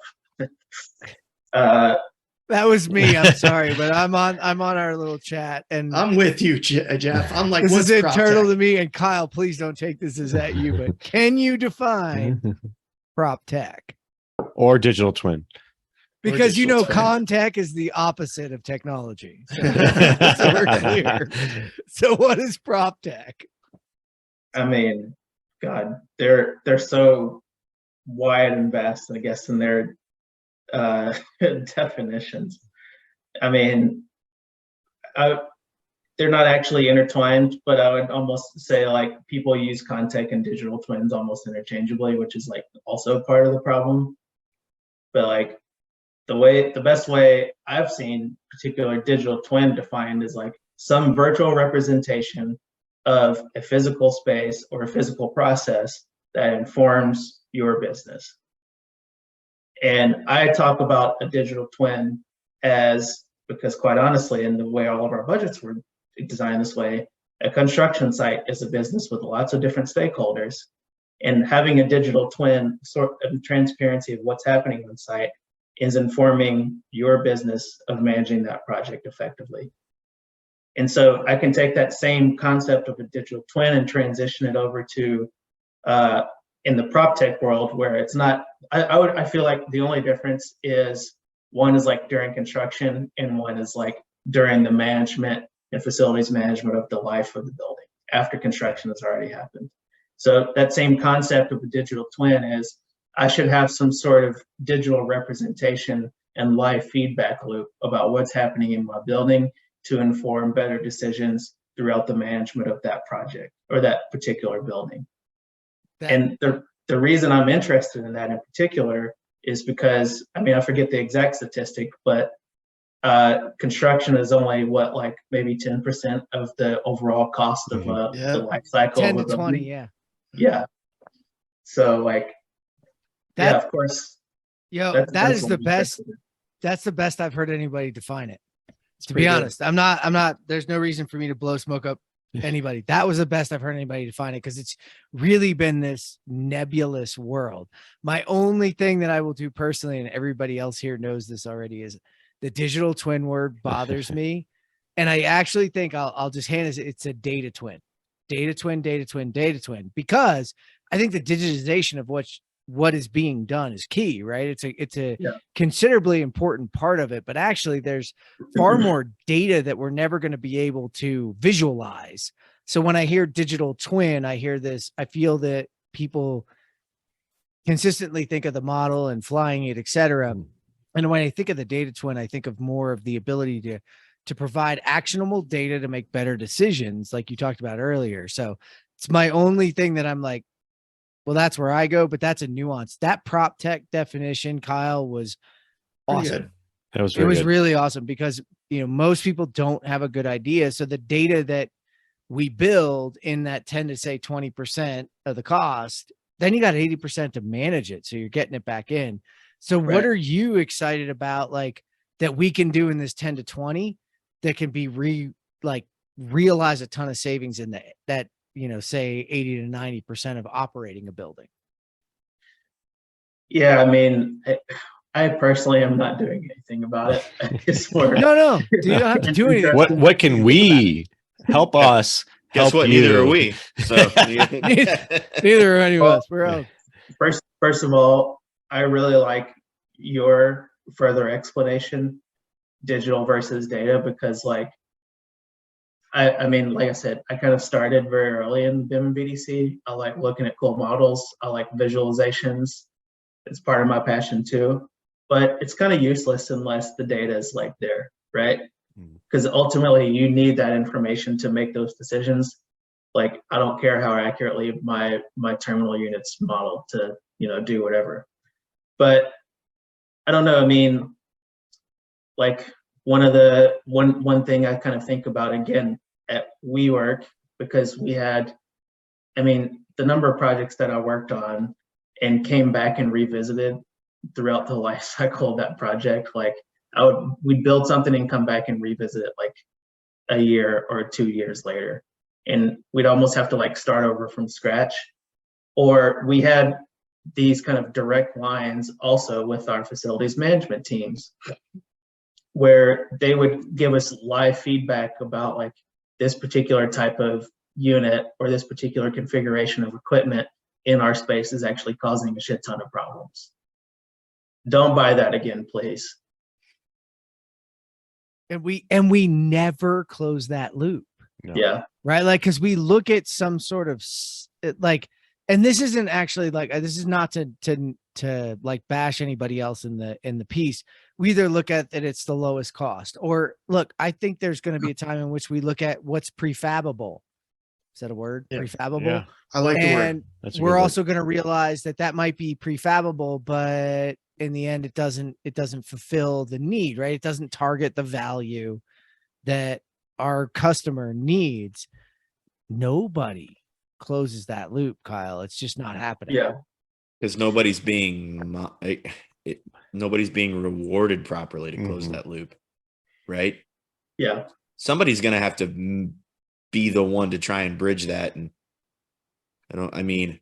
That was me. I'm sorry, but I'm on our little chat, and I'm with you, Jeff. I'm like, this what's is internal PropTech? to me. And Kyle, please don't take this as at you, but can you define prop tech? Or digital twin. Because digital twin. Contech is the opposite of technology. So we're clear. So what is prop tech? I mean, God, they're so wide and vast, I guess, in their definitions. I mean, they're not actually intertwined, but I would almost say like people use Contech and digital twins almost interchangeably, which is like also part of the problem. But like the best way I've seen particular digital twin defined is like some virtual representation of a physical space or a physical process that informs your business. And I talk about a digital twin as, because quite honestly, in the way all of our budgets were designed this way, a construction site is a business with lots of different stakeholders. And having a digital twin sort of transparency of what's happening on site is informing your business of managing that project effectively. And so I can take that same concept of a digital twin and transition it over to in the prop tech world, where it's not, I feel like the only difference is one is like during construction and one is like during the management and facilities management of the life of the building after construction has already happened. So that same concept of a digital twin is I should have some sort of digital representation and live feedback loop about what's happening in my building to inform better decisions throughout the management of that project or that particular building. And the reason I'm interested in that in particular is because, I mean, I forget the exact statistic, but construction is only what, like maybe 10% of the overall cost of the life cycle. 10 to 20, yeah. Yeah. So like, that, yeah, of course. That is the best. That's the best I've heard anybody define it. To be honest, I'm not, there's no reason for me to blow smoke up anybody. That was the best I've heard anybody define it, because it's really been this nebulous world. My only thing that I will do personally, and everybody else here knows this already, is the digital twin word bothers me. And I actually think I'll just hand it, it's a data twin, because I think the digitization of what is being done is key, right? It's a considerably important part of it, but actually there's far more data that we're never going to be able to visualize. So when I hear digital twin, I hear this, I feel that people consistently think of the model and flying it, etc. And when I think of the data twin, I think of more of the ability to provide actionable data to make better decisions, like you talked about earlier. So it's my only thing that I'm like, well, that's where I go, but that's a nuance. That prop tech definition, Kyle, was awesome. That was really awesome, because most people don't have a good idea. So the data that we build in that 10 to say 20% of the cost, then you got 80% to manage it. So you're getting it back in. So what are you excited about, like, that we can do in this 10 to 20 that can be realize a ton of savings in that say 80 to 90% of operating a building? Yeah, I mean, I personally am not doing anything about it. It's more, no, you don't have to do anything. What can we help us? Guess what? You. Neither are we. So neither are any of us. We're out. First of all, I really like your further explanation, digital versus data, because like, I mean, like I said, I kind of started very early in BIM and BDC. I like looking at cool models. I like visualizations. It's part of my passion too, but it's kind of useless unless the data is like there, right? Because ultimately you need that information to make those decisions. Like, I don't care how accurately my terminal units model to, do whatever. But I don't know. I mean, like one thing I kind of think about again at WeWork, because we had, I mean, the number of projects that I worked on and came back and revisited throughout the life cycle of that project, like we'd build something and come back and revisit it like a year or 2 years later. And we'd almost have to like start over from scratch. Or we had these kind of direct lines also with our facilities management teams, where they would give us live feedback about like this particular type of unit or this particular configuration of equipment in our space is actually causing a shit ton of problems. Don't buy that again, please. And we never close that loop. No. Yeah. Right. Like, cause we look at some sort of like, and this isn't actually like, this is not to like bash anybody else in the piece. We either look at that it's the lowest cost, or look, I think there's going to be a time in which we look at what's prefabable. Is that a word? Yeah. Prefabable. Yeah. I like the word. And That's a we're good word. also going to realize that might be prefabable, but in the end, it doesn't fulfill the need, right? It doesn't target the value that our customer needs. Nobody closes that loop, Kyle. It's just not happening. Yeah. Because nobody's being rewarded properly to close Mhm. that loop, right? Yeah. Somebody's gonna have to be the one to try and bridge that, and I mean,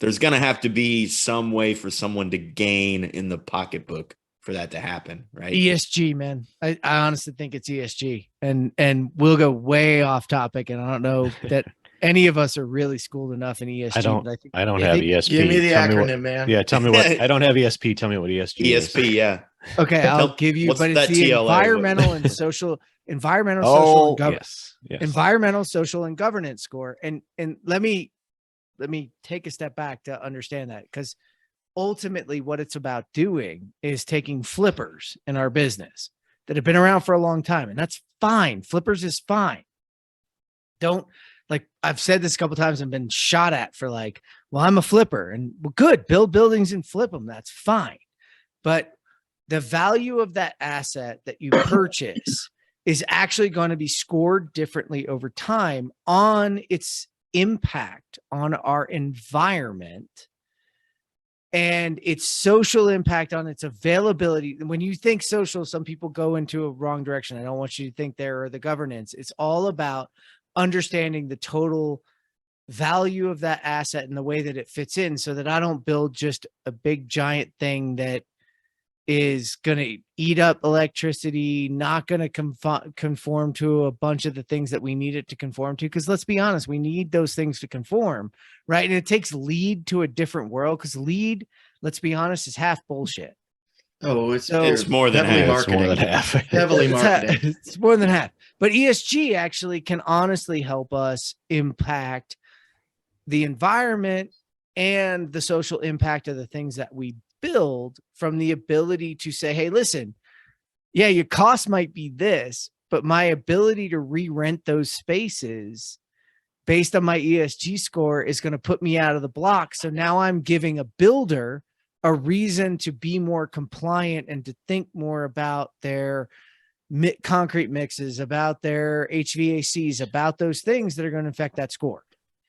there's gonna have to be some way for someone to gain in the pocketbook for that to happen, right? ESG, man. I honestly think it's ESG, and we'll go way off topic, and I don't know that any of us are really schooled enough in ESG. But I don't have ESP. Give me the Tell acronym, what, man. Yeah, tell me what. I don't have ESP. Tell me what ESG is. ESP, yeah. Okay, I'll give you, what's but it's that the TLA? environmental and social, social, Oh, and governance. yes. Environmental, social, and governance score. And let me take a step back to understand that, because ultimately what it's about doing is taking flippers in our business that have been around for a long time, and that's fine. Flippers is fine. Don't, like, I've said this a couple times and been shot at for like, well, I'm a flipper, and well, good, build buildings and flip them. That's fine. But the value of that asset that you purchase is actually going to be scored differently over time on its impact on our environment and its social impact on its availability. When you think social, some people go into a wrong direction. I don't want you to think there are the governance. It's all about understanding the total value of that asset and the way that it fits in, so that I don't build just a big giant thing that is going to eat up electricity, not going to conform to a bunch of the things that we need it to conform to. Because let's be honest, we need those things to conform, right? And it takes lead to a different world, because lead, let's be honest, is half bullshit. Oh, it's more than heavily half. It's more than marketing. half. Heavily marketing. It's more than half. But ESG actually can honestly help us impact the environment and the social impact of the things that we build, from the ability to say, hey, listen, yeah, your cost might be this, but my ability to re-rent those spaces based on my ESG score is going to put me out of the block. So now I'm giving a builder a reason to be more compliant and to think more about their concrete mixes, about their HVACs, about those things that are going to affect that score.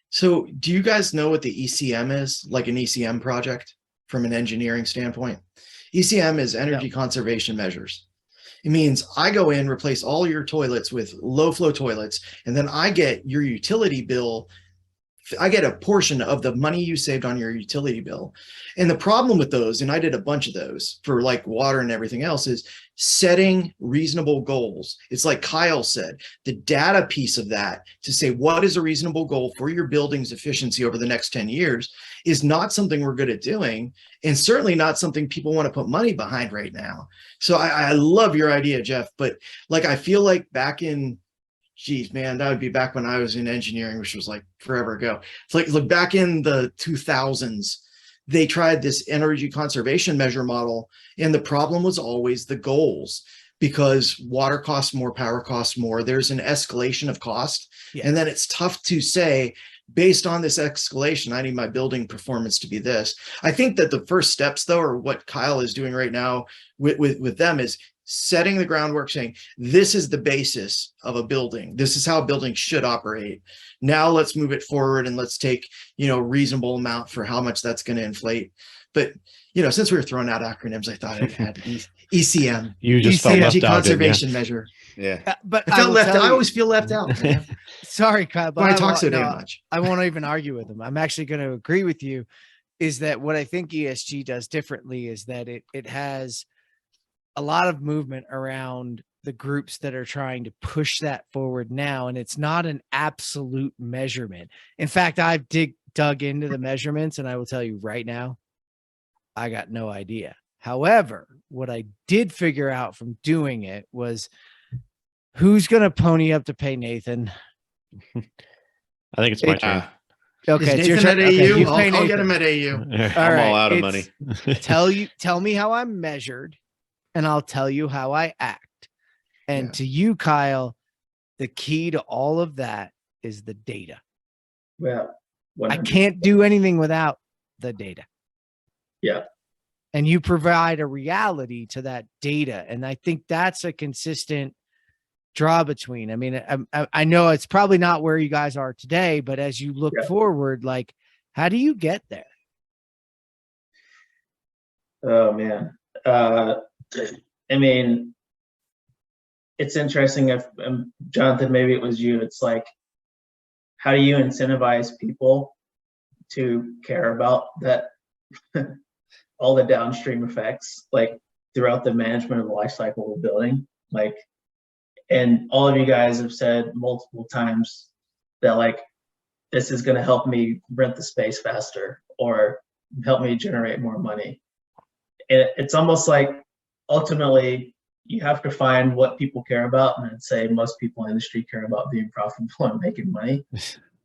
So do you guys know what the ECM is, like an ECM project from an engineering standpoint? ECM is energy conservation measures. It means I go in, replace all your toilets with low flow toilets, and then I get your utility bill. I get a portion of the money you saved on your utility bill. And the problem with those, and I did a bunch of those for like water and everything else, is setting reasonable goals. It's like Kyle said, the data piece of that, to say what is a reasonable goal for your building's efficiency over the next 10 years, is not something we're good at doing, and certainly not something people want to put money behind right now. So I love your idea, Jeff, but like, I feel like back in, geez, man, that would be back when I was in engineering, which was like forever ago. It's like, look, back in the 2000s, they tried this energy conservation measure model, and the problem was always the goals, because water costs more, power costs more. There's an escalation of cost. Yeah. And then it's tough to say, based on this escalation, I need my building performance to be this. I think that the first steps, though, or what Kyle is doing right now with them, is setting the groundwork, saying this is the basis of a building. This is how a building should operate. Now let's move it forward, and let's take, reasonable amount for how much that's going to inflate. But since we were throwing out acronyms, I thought I'd add ECM, You just felt energy left out, didn't you? conservation measure. Yeah. But I felt will left. tell I you- always feel left out. Man. Sorry, Kyle, but Why I I talk won't- so damn no, much. I won't even argue with him. I'm actually going to agree with you. Is that what I think ESG does differently? Is that it has a lot of movement around the groups that are trying to push that forward now, and it's not an absolute measurement. In fact, I've dug into the measurements, and I will tell you right now, I got no idea. However, what I did figure out from doing it was who's going to pony up to pay Nathan. I think it's my turn. Okay, Is it's your Nathan turn. at Okay, AU? you pay I'll get Nathan. him at AU. All I'm right, all out of it's- money. Tell me how I'm measured, and I'll tell you how I act. And Yeah. to you, Kyle, the key to all of that is the data. Well, I can't do anything without the data. Yeah. And you provide a reality to that data. And I think that's a consistent draw between. I mean, I know it's probably not where you guys are today, but as you look Yeah. forward, like, how do you get there? Oh man. I mean, it's interesting if Jonathan, maybe it was you. It's like, how do you incentivize people to care about that, all the downstream effects, like throughout the management of the life cycle of the building? Like, and all of you guys have said multiple times that like, this is going to help me rent the space faster or help me generate more money. And it's almost like ultimately you have to find what people care about, and I'd say most people in the industry care about being profitable and making money.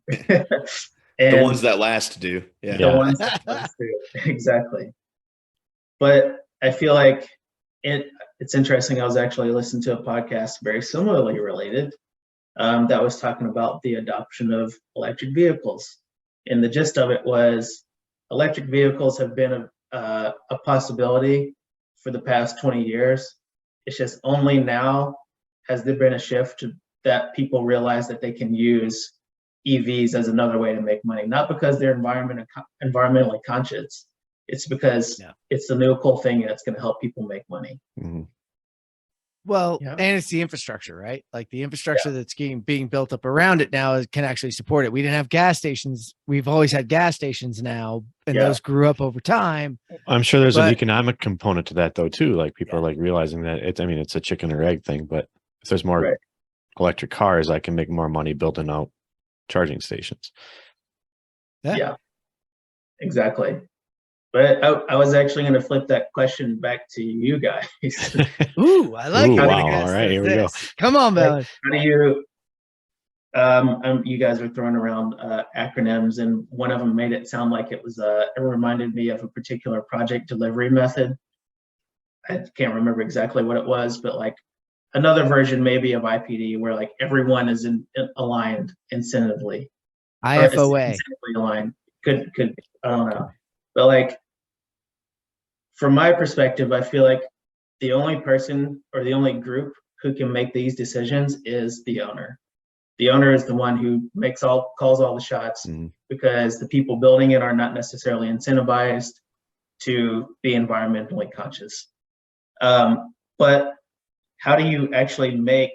The ones that last do. Yeah. the ones that last do. Exactly. But I feel like it's interesting. I was actually listening to a podcast very similarly related that was talking about the adoption of electric vehicles. And the gist of it was electric vehicles have been a possibility for the past 20 years. It's just only now has there been a shift that people realize that they can use EVs as another way to make money, not because they're environmentally conscious. It's because it's the new cool thing and it's going to help people make money. Mm-hmm. Well, Yeah. and it's the infrastructure, right? Like the infrastructure that's being built up around it now can actually support it. We didn't have gas stations. We've always had gas stations now, and those grew up over time. I'm sure there's an But- economic component to that though too. Like people are like realizing that it's a chicken or egg thing, but if there's more electric cars, I can make more money building out charging stations. Yeah. Exactly. But I was actually going to flip that question back to you guys. Ooh, I like Ooh, it. wow. All right, here we go. Come on, Bella. How do you, you guys are throwing around acronyms, and one of them made it sound like it reminded me of a particular project delivery method. I can't remember exactly what it was, but like another version maybe of IPD where like everyone is aligned incentively. IFOA. Incentively aligned. Could I don't know. But like from my perspective, I feel like the only person or the only group who can make these decisions is the owner. The owner is the one who calls all the shots because the people building it are not necessarily incentivized to be environmentally conscious. But how do you actually make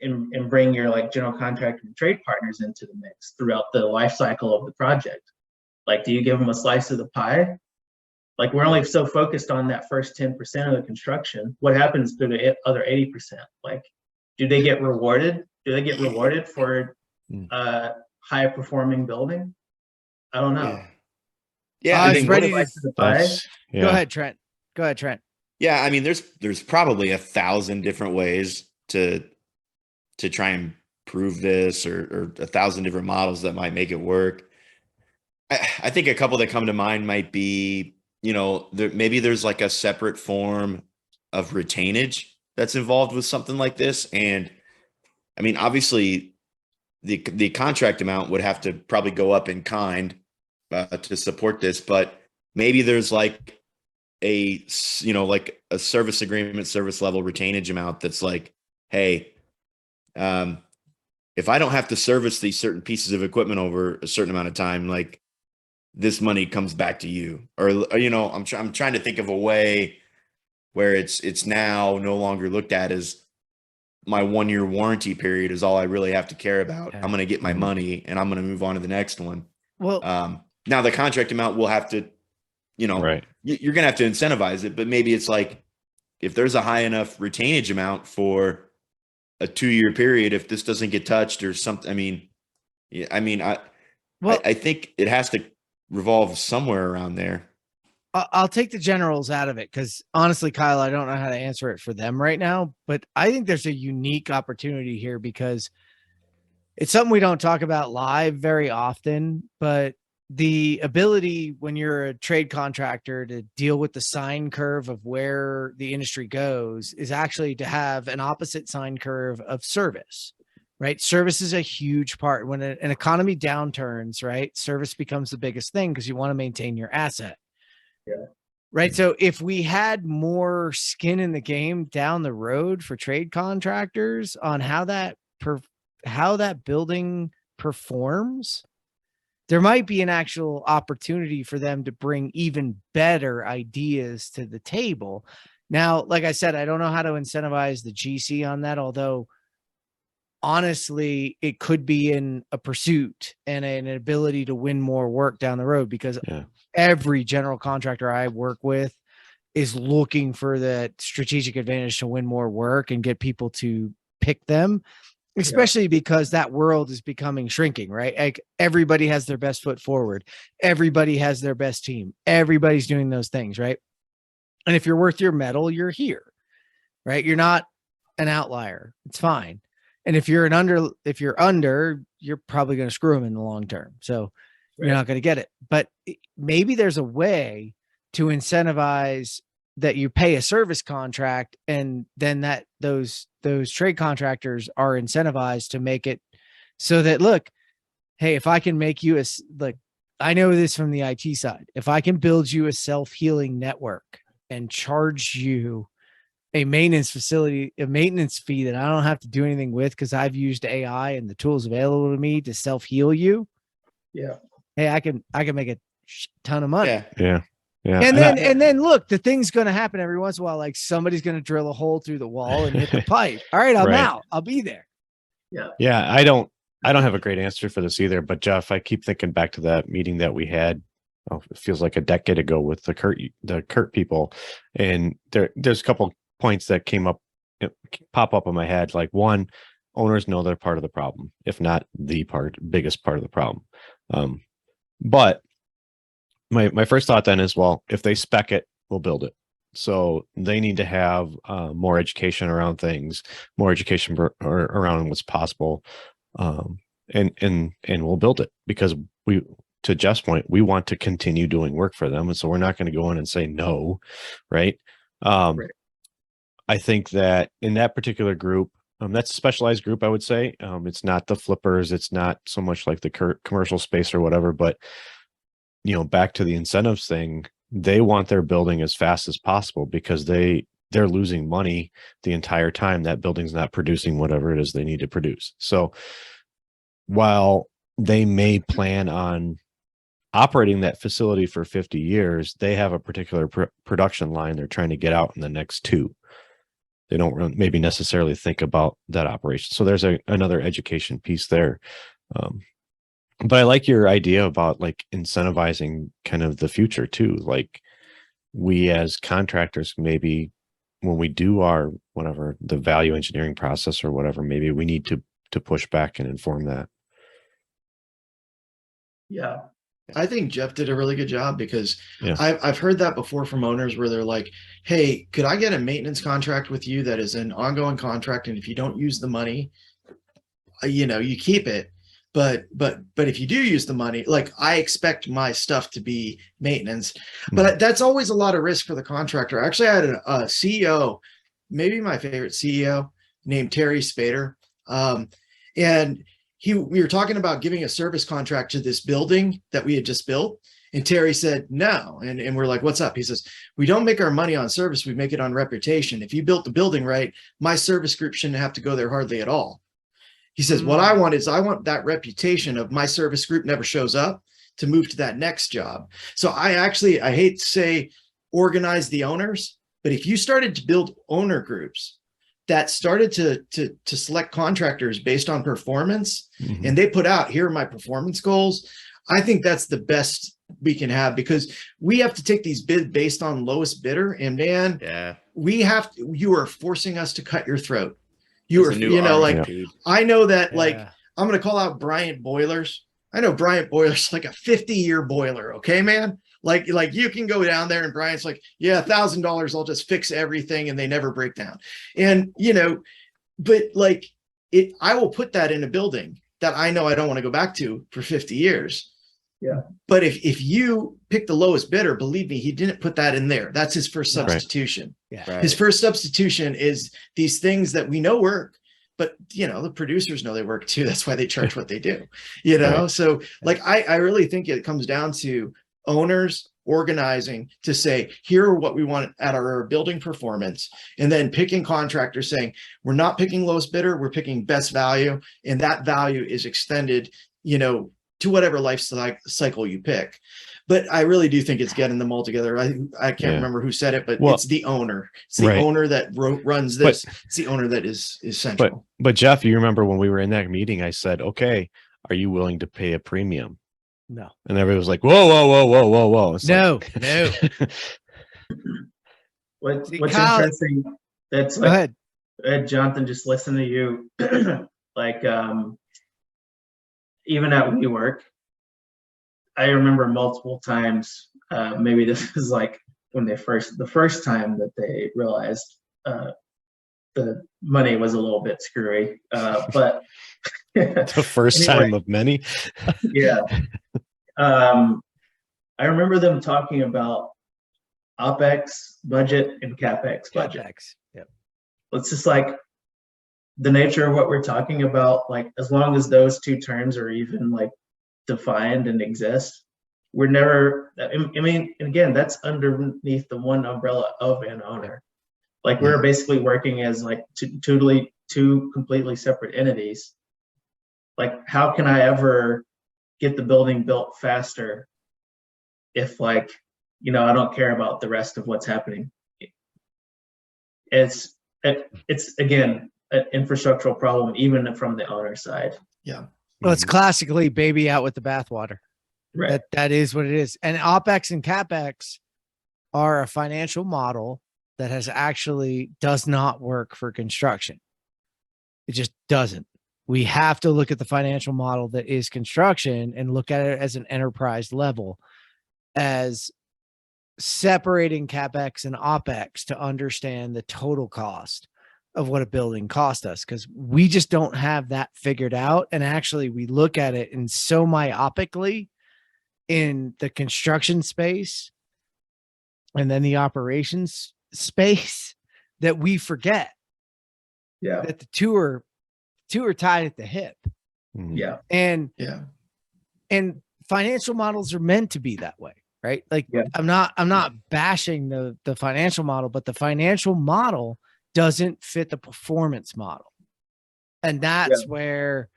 and bring your like general contractor and trade partners into the mix throughout the life cycle of the project? Like, do you give them a slice of the pie? Like, we're only so focused on that first 10% of the construction. What happens to the other 80%? Like, do they get rewarded? Do they get rewarded for a high performing building? I don't know. Yeah. I I was think ready Slice of the pie? Go ahead, Trent. Yeah, I mean, there's probably 1,000 different ways to try and prove this, or 1,000 different models that might make it work. I think a couple that come to mind might be, maybe there's like a separate form of retainage that's involved with something like this. And I mean, obviously the contract amount would have to probably go up in kind to support this, but maybe there's like a service agreement, service level retainage amount that's like, hey, if I don't have to service these certain pieces of equipment over a certain amount of time, like this money comes back to you, or you know, I'm trying to think of a way where it's now no longer looked at as my 1-year warranty period is all I really have to care about. Yeah. I'm going to get my money and I'm going to move on to the next one. Well, now the contract amount will have to, you know, Right. you're going to have to incentivize it, but maybe it's like, if there's a high enough retainage amount for a 2-year period, if this doesn't get touched or something, I think it has to revolve somewhere around there. I'll take the generals out of it because honestly, Kyle, I don't know how to answer it for them right now, but I think there's a unique opportunity here because it's something we don't talk about live very often, but the ability when you're a trade contractor to deal with the sine curve of where the industry goes is actually to have an opposite sine curve of service, right? Service is a huge part. When an economy downturns, right, service becomes the biggest thing because you want to maintain your asset. Yeah. Right. So if we had more skin in the game down the road for trade contractors on how that building performs, there might be an actual opportunity for them to bring even better ideas to the table. Now, like I said, I don't know how to incentivize the GC on that, although honestly, it could be in a pursuit and an ability to win more work down the road because every general contractor I work with is looking for that strategic advantage to win more work and get people to pick them, especially because that world is becoming shrinking, right? Like everybody has their best foot forward. Everybody has their best team. Everybody's doing those things, right? And if you're worth your mettle, you're here, right? You're not an outlier. It's fine. And if you're under, you're probably going to screw them in the long term. So you're not going to get it. But maybe there's a way to incentivize that you pay a service contract, and then that those trade contractors are incentivized to make it so that, look, hey, if I can make you I know this from the IT side. If I can build you a self-healing network and charge you a maintenance fee that I don't have to do anything with because I've used AI and the tools available to me to self-heal you. Yeah. Hey, I can make a ton of money. Yeah. And then look, the thing's going to happen every once in a while. Like somebody's going to drill a hole through the wall and hit the pipe. All right, I'm out. I'll be there. Yeah. Yeah. I don't have a great answer for this either, but Jeff, I keep thinking back to that meeting that we had. Oh, it feels like a decade ago with the Kurt people. And there's a couple points that pop up in my head. Like one, owners know they're part of the problem, if not the biggest part of the problem. But my first thought then is, well, if they spec it, we'll build it. So they need to have more education around things, more education around what's possible, and we'll build it because to Jeff's point, we want to continue doing work for them, and so we're not going to go in and say no, right? I think that in that particular group, that's a specialized group, I would say. It's not the flippers. It's not so much like the commercial space or whatever, but back to the incentives thing, they want their building as fast as possible because they're losing money the entire time that building's not producing whatever it is they need to produce. So while they may plan on operating that facility for 50 years, they have a particular production line they're trying to get out in the next 2. They don't maybe necessarily think about that operation. So there's another education piece there. But I like your idea about like incentivizing kind of the future too. Like we as contractors, maybe when we do our the value engineering process or whatever, maybe we need to push back and inform that. Yeah. I think Jeff did a really good job because I've heard that before from owners where they're like, hey, could I get a maintenance contract with you that is an ongoing contract? And if you don't use the money, you keep it. But if you do use the money, like I expect my stuff to be maintenance, but that's always a lot of risk for the contractor. Actually, I had a CEO, maybe my favorite CEO, named Terry Spader. And we were talking about giving a service contract to this building that we had just built. And Terry said, no. And we're like, what's up? He says, we don't make our money on service. We make it on reputation. If you built the building right, my service group shouldn't have to go there hardly at all. He says, what I want that reputation of my service group never shows up to move to that next job. So I hate to say organize the owners, but if you started to build owner groups that started to select contractors based on performance, and they put out, here are my performance goals, I think that's the best we can have, because we have to take these bids based on lowest bidder, and man, you are forcing us to cut your throat. I know that, like, I'm going to call out Bryant Boilers. I know Bryant Boilers like a 50-year boiler. Okay, man. Like you can go down there and Bryant's like, yeah, $1,000, I'll just fix everything, and they never break down. And but like I will put that in a building that I know I don't want to go back to for 50 years. Yeah. But if you pick the lowest bidder, believe me, he didn't put that in there. That's his first substitution. Yeah. Right. His first substitution is these things that we know work, but the producers know they work too. That's why they charge what they do, Right. So like, I really think it comes down to owners organizing to say, here are what we want at our building performance, and then picking contractors saying, we're not picking lowest bidder, we're picking best value. And that value is extended, to whatever life cycle you pick. But I really do think it's getting them all together. I can't remember who said it, but it's the owner. It's the owner that runs this. It's the owner that is central. But Jeff, you remember when we were in that meeting, I said, okay, are you willing to pay a premium? No. And everybody was like, whoa. It's no. What's Kyle, interesting, that's go ahead. Jonathan, just listen to you. Like, even at WeWork, I remember multiple times, maybe this is like when the first time that they realized the money was a little bit screwy, but the first time of many. Yeah. I remember them talking about OpEx budget and CapEx budget. Yep. It's just like the nature of what we're talking about, like, as long as those two terms are even like defined and exist, we're never, I mean, and again, that's underneath the one umbrella of an owner. Like, we're basically working as like two completely separate entities. Like, how can I ever get the building built faster if, like, I don't care about the rest of what's happening? It's again, an infrastructural problem, even from the owner side. Yeah. Well, it's classically baby out with the bathwater. Right. That is what it is. And OpEx and CapEx are a financial model that does not work for construction. It just doesn't. We have to look at the financial model that is construction and look at it as an enterprise level, as separating CapEx and OpEx to understand the total cost of what a building cost us, because we just don't have that figured out. And actually, we look at it in so myopically in the construction space and then the operations space that we forget that the two are tied at the hip. Yeah. And financial models are meant to be that way, right? Like, I'm not bashing the financial model, but the financial model doesn't fit the performance model. And that's where,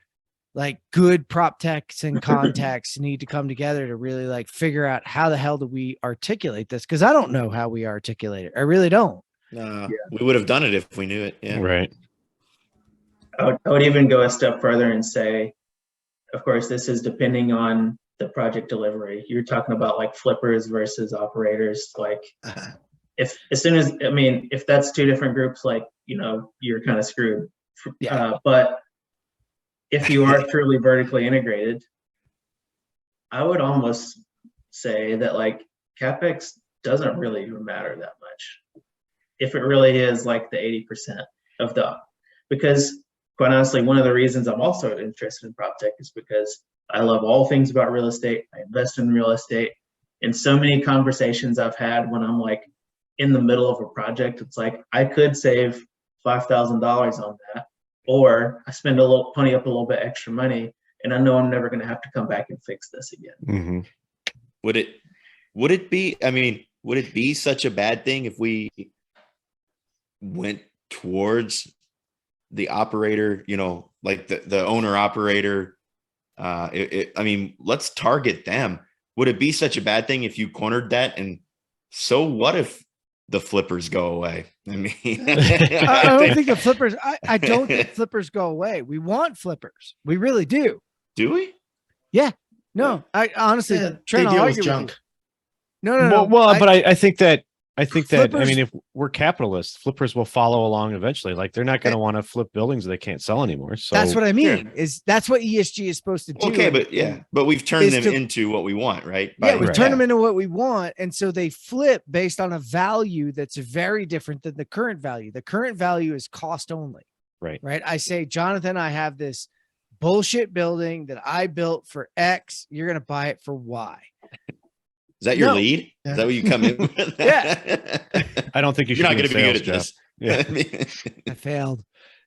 like, good prop techs and contacts need to come together to really, like, figure out how the hell do we articulate this? Because I don't know how we articulate it. I really don't. We would have done it if we knew it. Yeah. Right. I would even go a step further and say, of course, this is depending on the project delivery. You're talking about like flippers versus operators. Like, if that's two different groups, like, you're kind of screwed. But if you are truly vertically integrated, I would almost say that, like, CapEx doesn't really even matter that much. If it really is like the 80% of because quite honestly, one of the reasons I'm also interested in PropTech is because I love all things about real estate. I invest in real estate. And so many conversations I've had when I'm like in the middle of a project, it's like, I could save $5,000 on that, or I spend pony up a little bit extra money, and I know I'm never going to have to come back and fix this again. Mm-hmm. Would it be such a bad thing if we went towards the operator, like the owner operator? Let's target them. would it be such a bad thing if you cornered that? And so what if the flippers go away? I mean, I don't think the flippers. I don't think flippers go away. We want flippers. We really do. do we? No, I honestly, Yeah, Trent, they I'll deal with argue with you. junk. No. But I think that I Flippers- mean, if we're capitalists, flippers will follow along eventually. Like they're not going to want to flip buildings they can't sell anymore. So that's what I mean. That's what ESG is supposed to do. Okay, but we've turned is them to- into what we want, right? Yeah, we Right. turn them into what we want. And so they flip based on a value that's very different than the current value. The current value is cost only. Right. Right. I say, Jonathan, I have this bullshit building that I built for X. You're going to buy it for Y. Is that your No. lead? Is that what you come in with? Yeah. I don't think you should You're not be going in to be good at sales, Jeff. this. Yeah. I failed.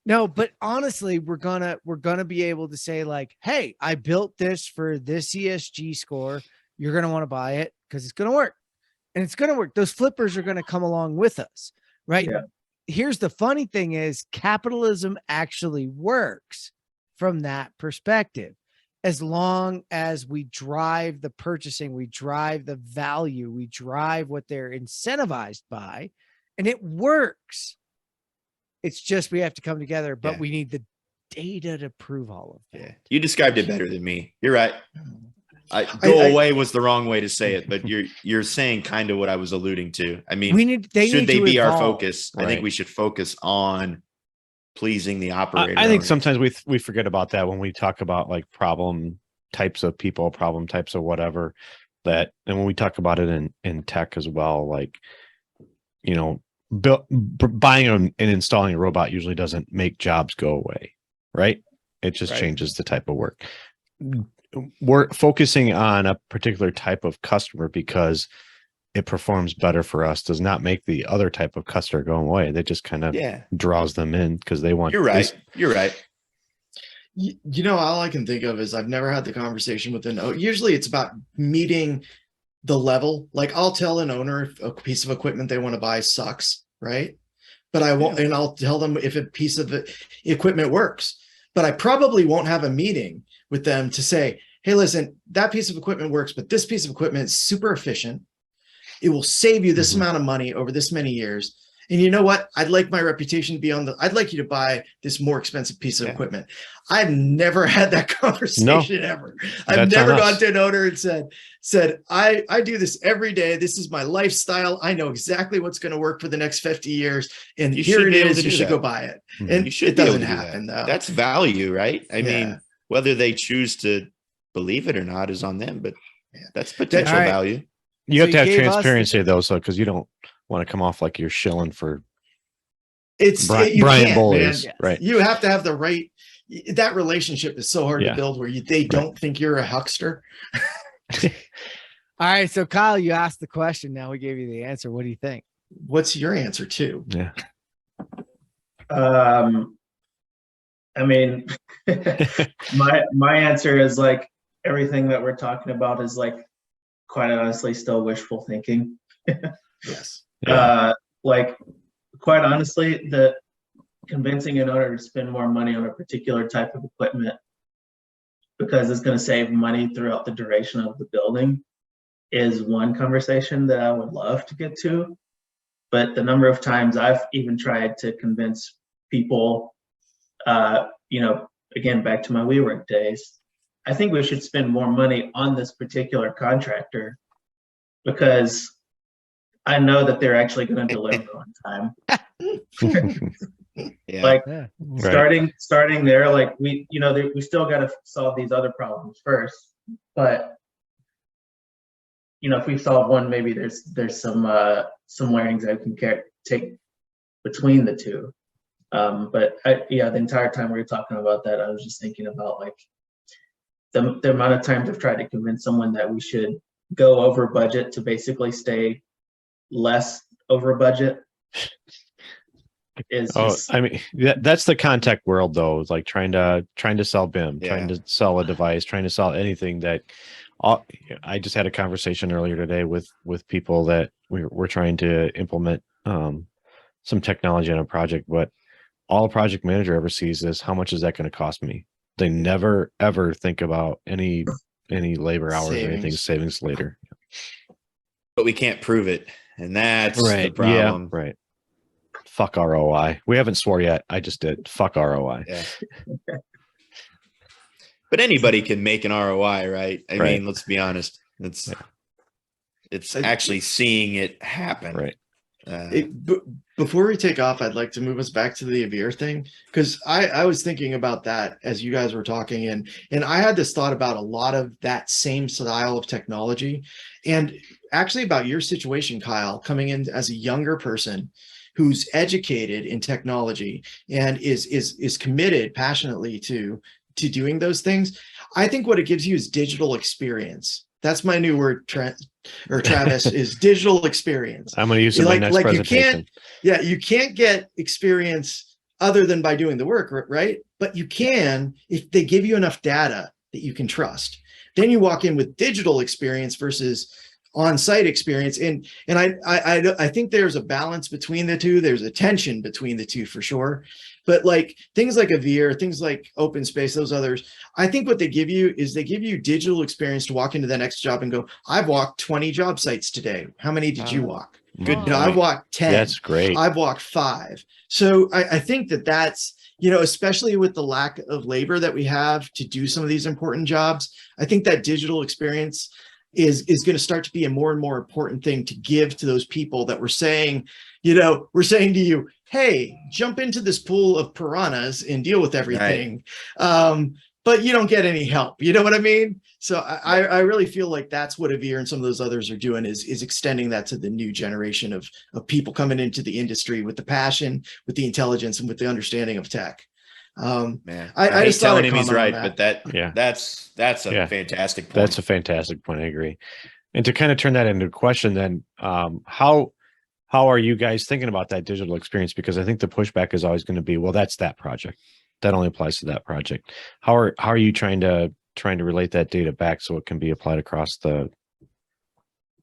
No, but honestly, we're gonna be able to say like, hey, I built this for this ESG score. You're gonna want to buy it because it's gonna work. And it's gonna work. Those flippers are gonna come along with us, right? Yeah. Here's the funny thing is capitalism actually works from that perspective. As long as we drive the purchasing, we drive the value, we drive what they're incentivized by, and it works. It's just we have to come together, but Yeah. we need the data to prove all of it. Yeah. You described it better than me. You're right. I- Away was the wrong way to say it, but you're saying kind of what I was alluding to. I mean, They need should they to be our evolve. focus? I Right. think we should focus on pleasing the operator. I think owners. sometimes we forget about that when we talk about like problem types of people, problem types of whatever that, and when we talk about it in tech as well, like, you know, buying and installing a robot usually doesn't make jobs go away, right? It just Right. changes the type of work. We're focusing on a particular type of customer because it performs better for us does not make the other type of customer go away. They just kind of Yeah, draws them in because they want. you're right. You're right. You know, all I can think of is I've never had the conversation with an owner. Usually it's about meeting the level. Like I'll tell an owner if a piece of equipment they want to buy sucks, right? But I won't, and I'll tell them if a piece of equipment works. But I probably won't have a meeting with them to say, hey, listen, that piece of equipment works, but this piece of equipment is super efficient. It will save you this Mhm. amount of money over this many years. And you know what? I'd like my reputation to be I'd like you to buy this more expensive piece of Yeah. equipment. I've never had that conversation ever. I've That's never on gone us. to an owner and said, I do this every day. This is my lifestyle. I know exactly what's going to work for the next 50 years. And You here should it be able is. to You do should that. go buy it. Mhm. And You should it be able doesn't to do happen that. though. That's value, right? I Yeah. mean, whether they choose to believe it or not is on them, but Yeah. that's potential All right. value. You So have to you have gave us the- transparency though, so because you don't want to come off like you're shilling for It's Brian you can't, Bullies, man. right? You have to have the right. That relationship is so hard Yeah. to build where they don't think you're a huckster. All right. So Kyle, you asked the question. Now we gave you the answer. What do you think? What's your answer too? Yeah. I mean, my answer is like everything that we're talking about is like quite honestly still wishful thinking. Yes. Like quite honestly, the convincing an owner to spend more money on a particular type of equipment because it's going to save money throughout the duration of the building is one conversation that I would love to get to. But the number of times I've even tried to convince people, you know, again, back to my WeWork days, I think we should spend more money on this particular contractor because I know that they're actually going to deliver on time. Yeah. Like Yeah. Right. starting there, like we, you know, we still got to solve these other problems first. But you know, if we solve one, maybe there's some learnings that we can take between the two. But the entire time we were talking about that, I was just thinking about like the amount of times I've tried to convince someone that we should go over budget to basically stay less over budget. I mean, that's the contact world though. It's like trying to sell BIM, trying to sell a device, trying to sell anything that. I just had a conversation earlier today with people that we're trying to implement some technology on a project, but all a project manager ever sees is how much is that going to cost me. They never ever think about any any labor hours or anything savings later. But we can't prove it, and that's the problem. Yeah, right. Fuck ROI. We haven't swore yet. I just did. Fuck ROI. Yeah. But anybody can make an ROI, right? I mean, let's be honest. It's actually seeing it happen. Right. Before we take off, I'd like to move us back to the Avvir thing, because I was thinking about that as you guys were talking, and I had this thought about a lot of that same style of technology, and actually about your situation, Kyle, coming in as a younger person who's educated in technology and is committed passionately to doing those things. I think what it gives you is digital experience. That's my new word, Travis, is digital experience. I'm going to use it in my next presentation. You can't get experience other than by doing the work, right? But you can if they give you enough data that you can trust. Then you walk in with digital experience versus on-site experience, and I think there's a balance between the two. There's a tension between the two for sure. But like things like Avvir, things like Open Space, those others, I think what they give you is they give you digital experience to walk into the next job and go, I've walked 20 job sites today. How many did you walk? Good. I've walked 10. That's great. I've walked 5. So I think that's, especially with the lack of labor that we have to do some of these important jobs, I think that digital experience is going to start to be a more and more important thing to give to those people that we're saying to you, hey, jump into this pool of piranhas and deal with everything. Right. But you don't get any help. You know what I mean? So I really feel like that's what Avvir and some of those others are doing is extending that to the new generation of people coming into the industry with the passion, with the intelligence, and with the understanding of tech. Man, I just telling him he's right, but that's a fantastic point. That's a fantastic point. I agree. And to kind of turn that into a question, then, how are you guys thinking about that digital experience? Because I think the pushback is always going to be, well, that's that project. That only applies to that project. How are you trying to relate that data back so it can be applied across the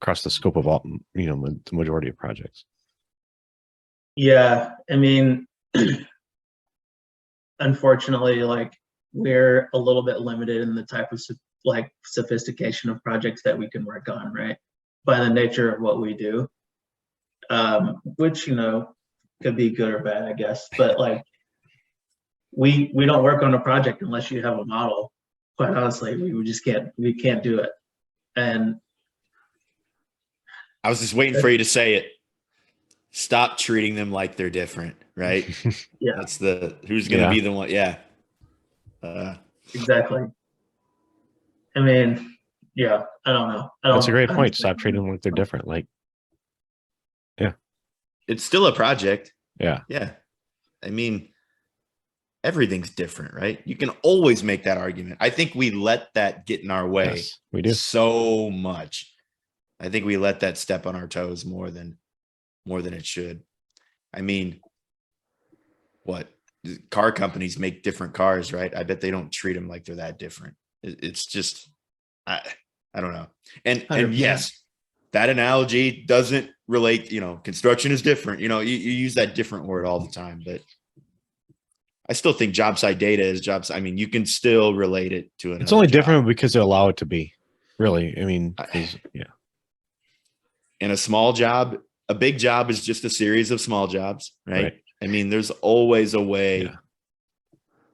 scope of all, the majority of projects? Yeah, I mean, unfortunately, like we're a little bit limited in the type of sophistication of projects that we can work on, right? By the nature of what we do, which could be good or bad, I guess. But like, we don't work on a project unless you have a model. Quite honestly, we can't do it. And I was just waiting for you to say it. Stop treating them like they're different, right? Yeah, that's who's going to be the one. Yeah, exactly. I mean, yeah, I don't know. That's a great point. Stop treating them like they're different. Like, yeah, it's still a project. Yeah. I mean, everything's different, right? You can always make that argument. I think we let that get in our way. Yes, we do so much. I think we let that step on our toes more than it should. I mean, what car companies make different cars, right? I bet they don't treat them like they're that different. It's just, I don't know. And yes, that analogy doesn't relate, construction is different. You use that different word all the time, but I still think job site data is jobs. I mean, you can still relate it to it. It's only different because they allow it to be, really. I mean, in a small job, a big job is just a series of small jobs, right? I mean, there's always a way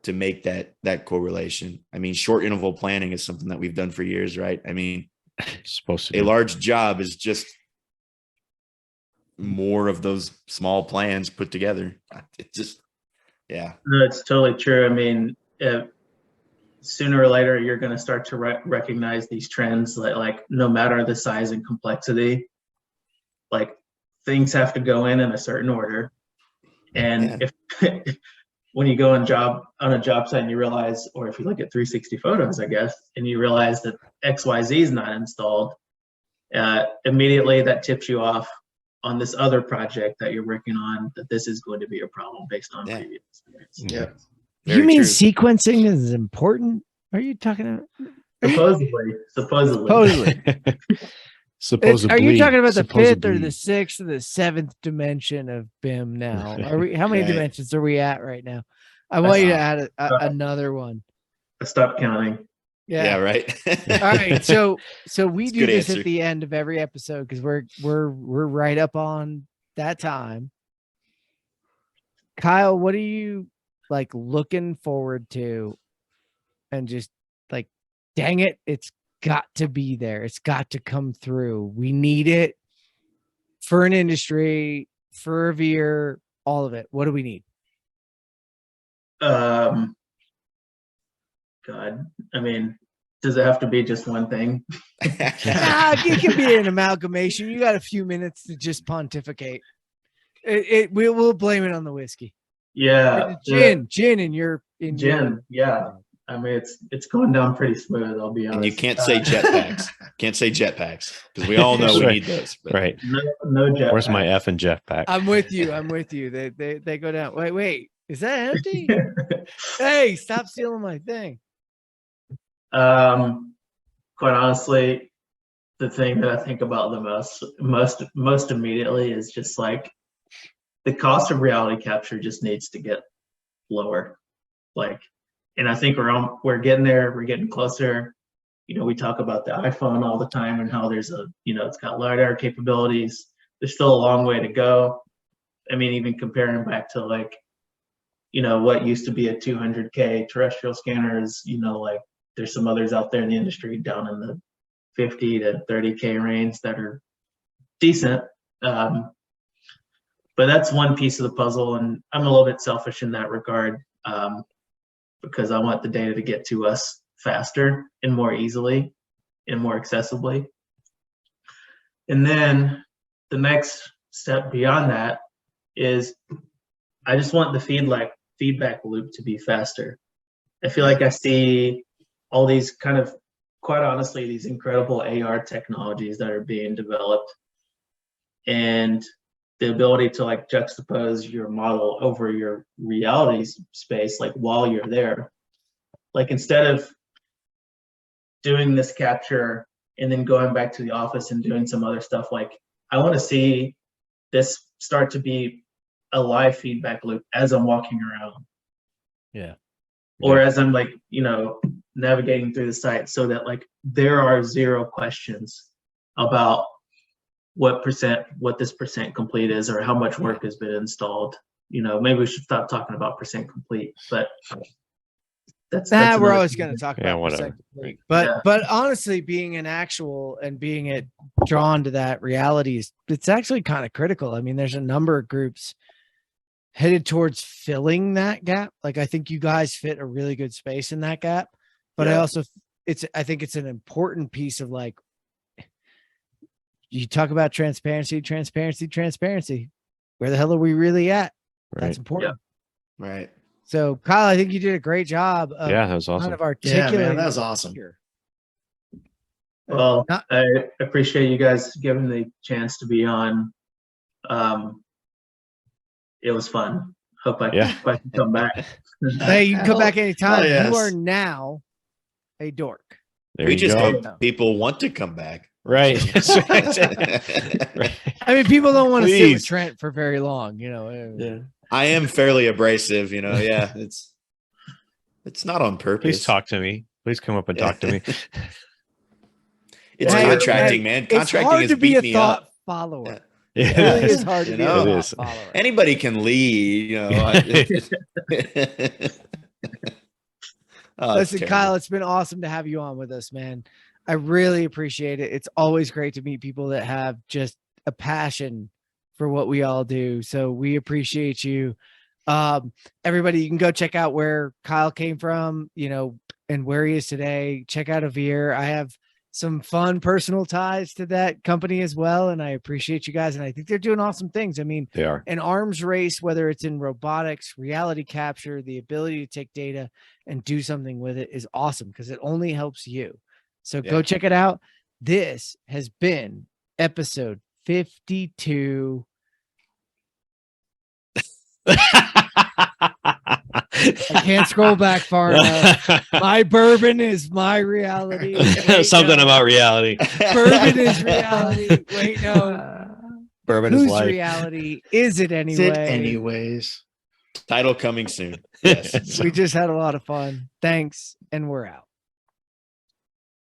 to make that correlation. I mean, short interval planning is something that we've done for years, right? I mean, a large job is just more of those small plans put together. It just, That's totally true. I mean, sooner or later, you're going to start to recognize these trends, like no matter the size and complexity, like things have to go in a certain order. And if when you go on a job site and you realize, or if you look at 360 photos, I guess, and you realize that XYZ is not installed, immediately that tips you off on this other project that you're working on, that this is going to be a problem based on previous experience. Yeah. You mean sequencing is important? Are you talking about? Supposedly. Supposedly. Are you talking about the 5th or the 6th or the 7th dimension of BIM now? How many dimensions are we at right now? I want you to add another one. I stopped counting. Yeah, right. All right. So we It's a do good this answer. at the end of every episode because we're right up on that time. Kyle, what are you like looking forward to? And just like, dang it, it's got to be there. It's got to come through. We need it for an industry, for Avvir, all of it. What do we need? God, I mean, does it have to be just one thing? It can be an amalgamation. You got a few minutes to just pontificate. We'll blame it on the whiskey. Yeah, Gin in your gin. Yeah, I mean it's going down pretty smooth. I'll be honest. And you can't say jetpacks. Can't say jetpacks because we all know we Right. need those. But Right. No jet. Where's my packs. F and Jeff pack? I'm with you. They go down. Wait, is that empty? Hey, stop stealing my thing. Quite honestly, the thing that I think about the most immediately is just like the cost of reality capture just needs to get lower. Like, and I think we're getting there. We're getting closer. You know, we talk about the iPhone all the time and how there's it's got LiDAR capabilities. There's still a long way to go. I mean, even comparing back to like, what used to be a 200K terrestrial scanner is, like there's some others out there in the industry down in the 50 to 30K range that are decent. But that's one piece of the puzzle, and I'm a little bit selfish in that regard because I want the data to get to us faster and more easily and more accessibly. And then the next step beyond that is I just want the feedback loop to be faster. I feel like I see all these kind of, quite honestly, these incredible AR technologies that are being developed, and the ability to like juxtapose your model over your reality space, like while you're there. Like instead of doing this capture and then going back to the office and doing some other stuff, like I want to see this start to be a live feedback loop as I'm walking around. Yeah. Or as I'm like, navigating through the site, so that like there are zero questions about what this percent complete is or how much work has been installed. Maybe we should stop talking about percent complete, but that's We're always going to talk about whatever. percent. But honestly, being an actual and being it drawn to that reality it's actually kind of critical. I mean, there's a number of groups headed towards filling that gap. Like I think you guys fit a really good space in that gap, but I think it's an important piece of like, you talk about transparency. Where the hell are we really at? Right. That's important. Yeah. Right. So Kyle, I think you did a great job of that was awesome. kind of articulating. Yeah, man, that was awesome. Here. Well, I appreciate you guys giving the chance to be on. It was fun. Hope I can come back. Hey, you can come back anytime. yes. You are now a dork. There We you just go. hope people want to come back. Right. Right. I mean, people don't want to sit with Please. Trent for very long, Yeah. I am fairly abrasive, Yeah, it's not on purpose. Please talk to me. Please come up and talk to me. It's Hey, contracting, man. It's Contracting hard has to be beat a me thought up. follower. Yeah. It really is hard to You be know? a It thought is. follower. Anybody can lead, Oh, it's Listen, terrible. Kyle, it's been awesome to have you on with us, man. I really appreciate it. It's always great to meet people that have just a passion for what we all do. So we appreciate you. Everybody, you can go check out where Kyle came from, and where he is today. Check out Avvir. I have some fun personal ties to that company as well, and I appreciate you guys. And I think they're doing awesome things. I mean, They are. an arms race, whether it's in robotics, reality capture, the ability to take data and do something with it is awesome because it only helps you. So go check it out. This has been episode 52. I can't scroll back far enough. My bourbon is my reality. Wait, Something no. about reality. Bourbon is reality. Wait, no. Bourbon is Whose life. reality is it anyway? Is it anyways? Title coming soon. Yes. We just had a lot of fun. Thanks, and we're out.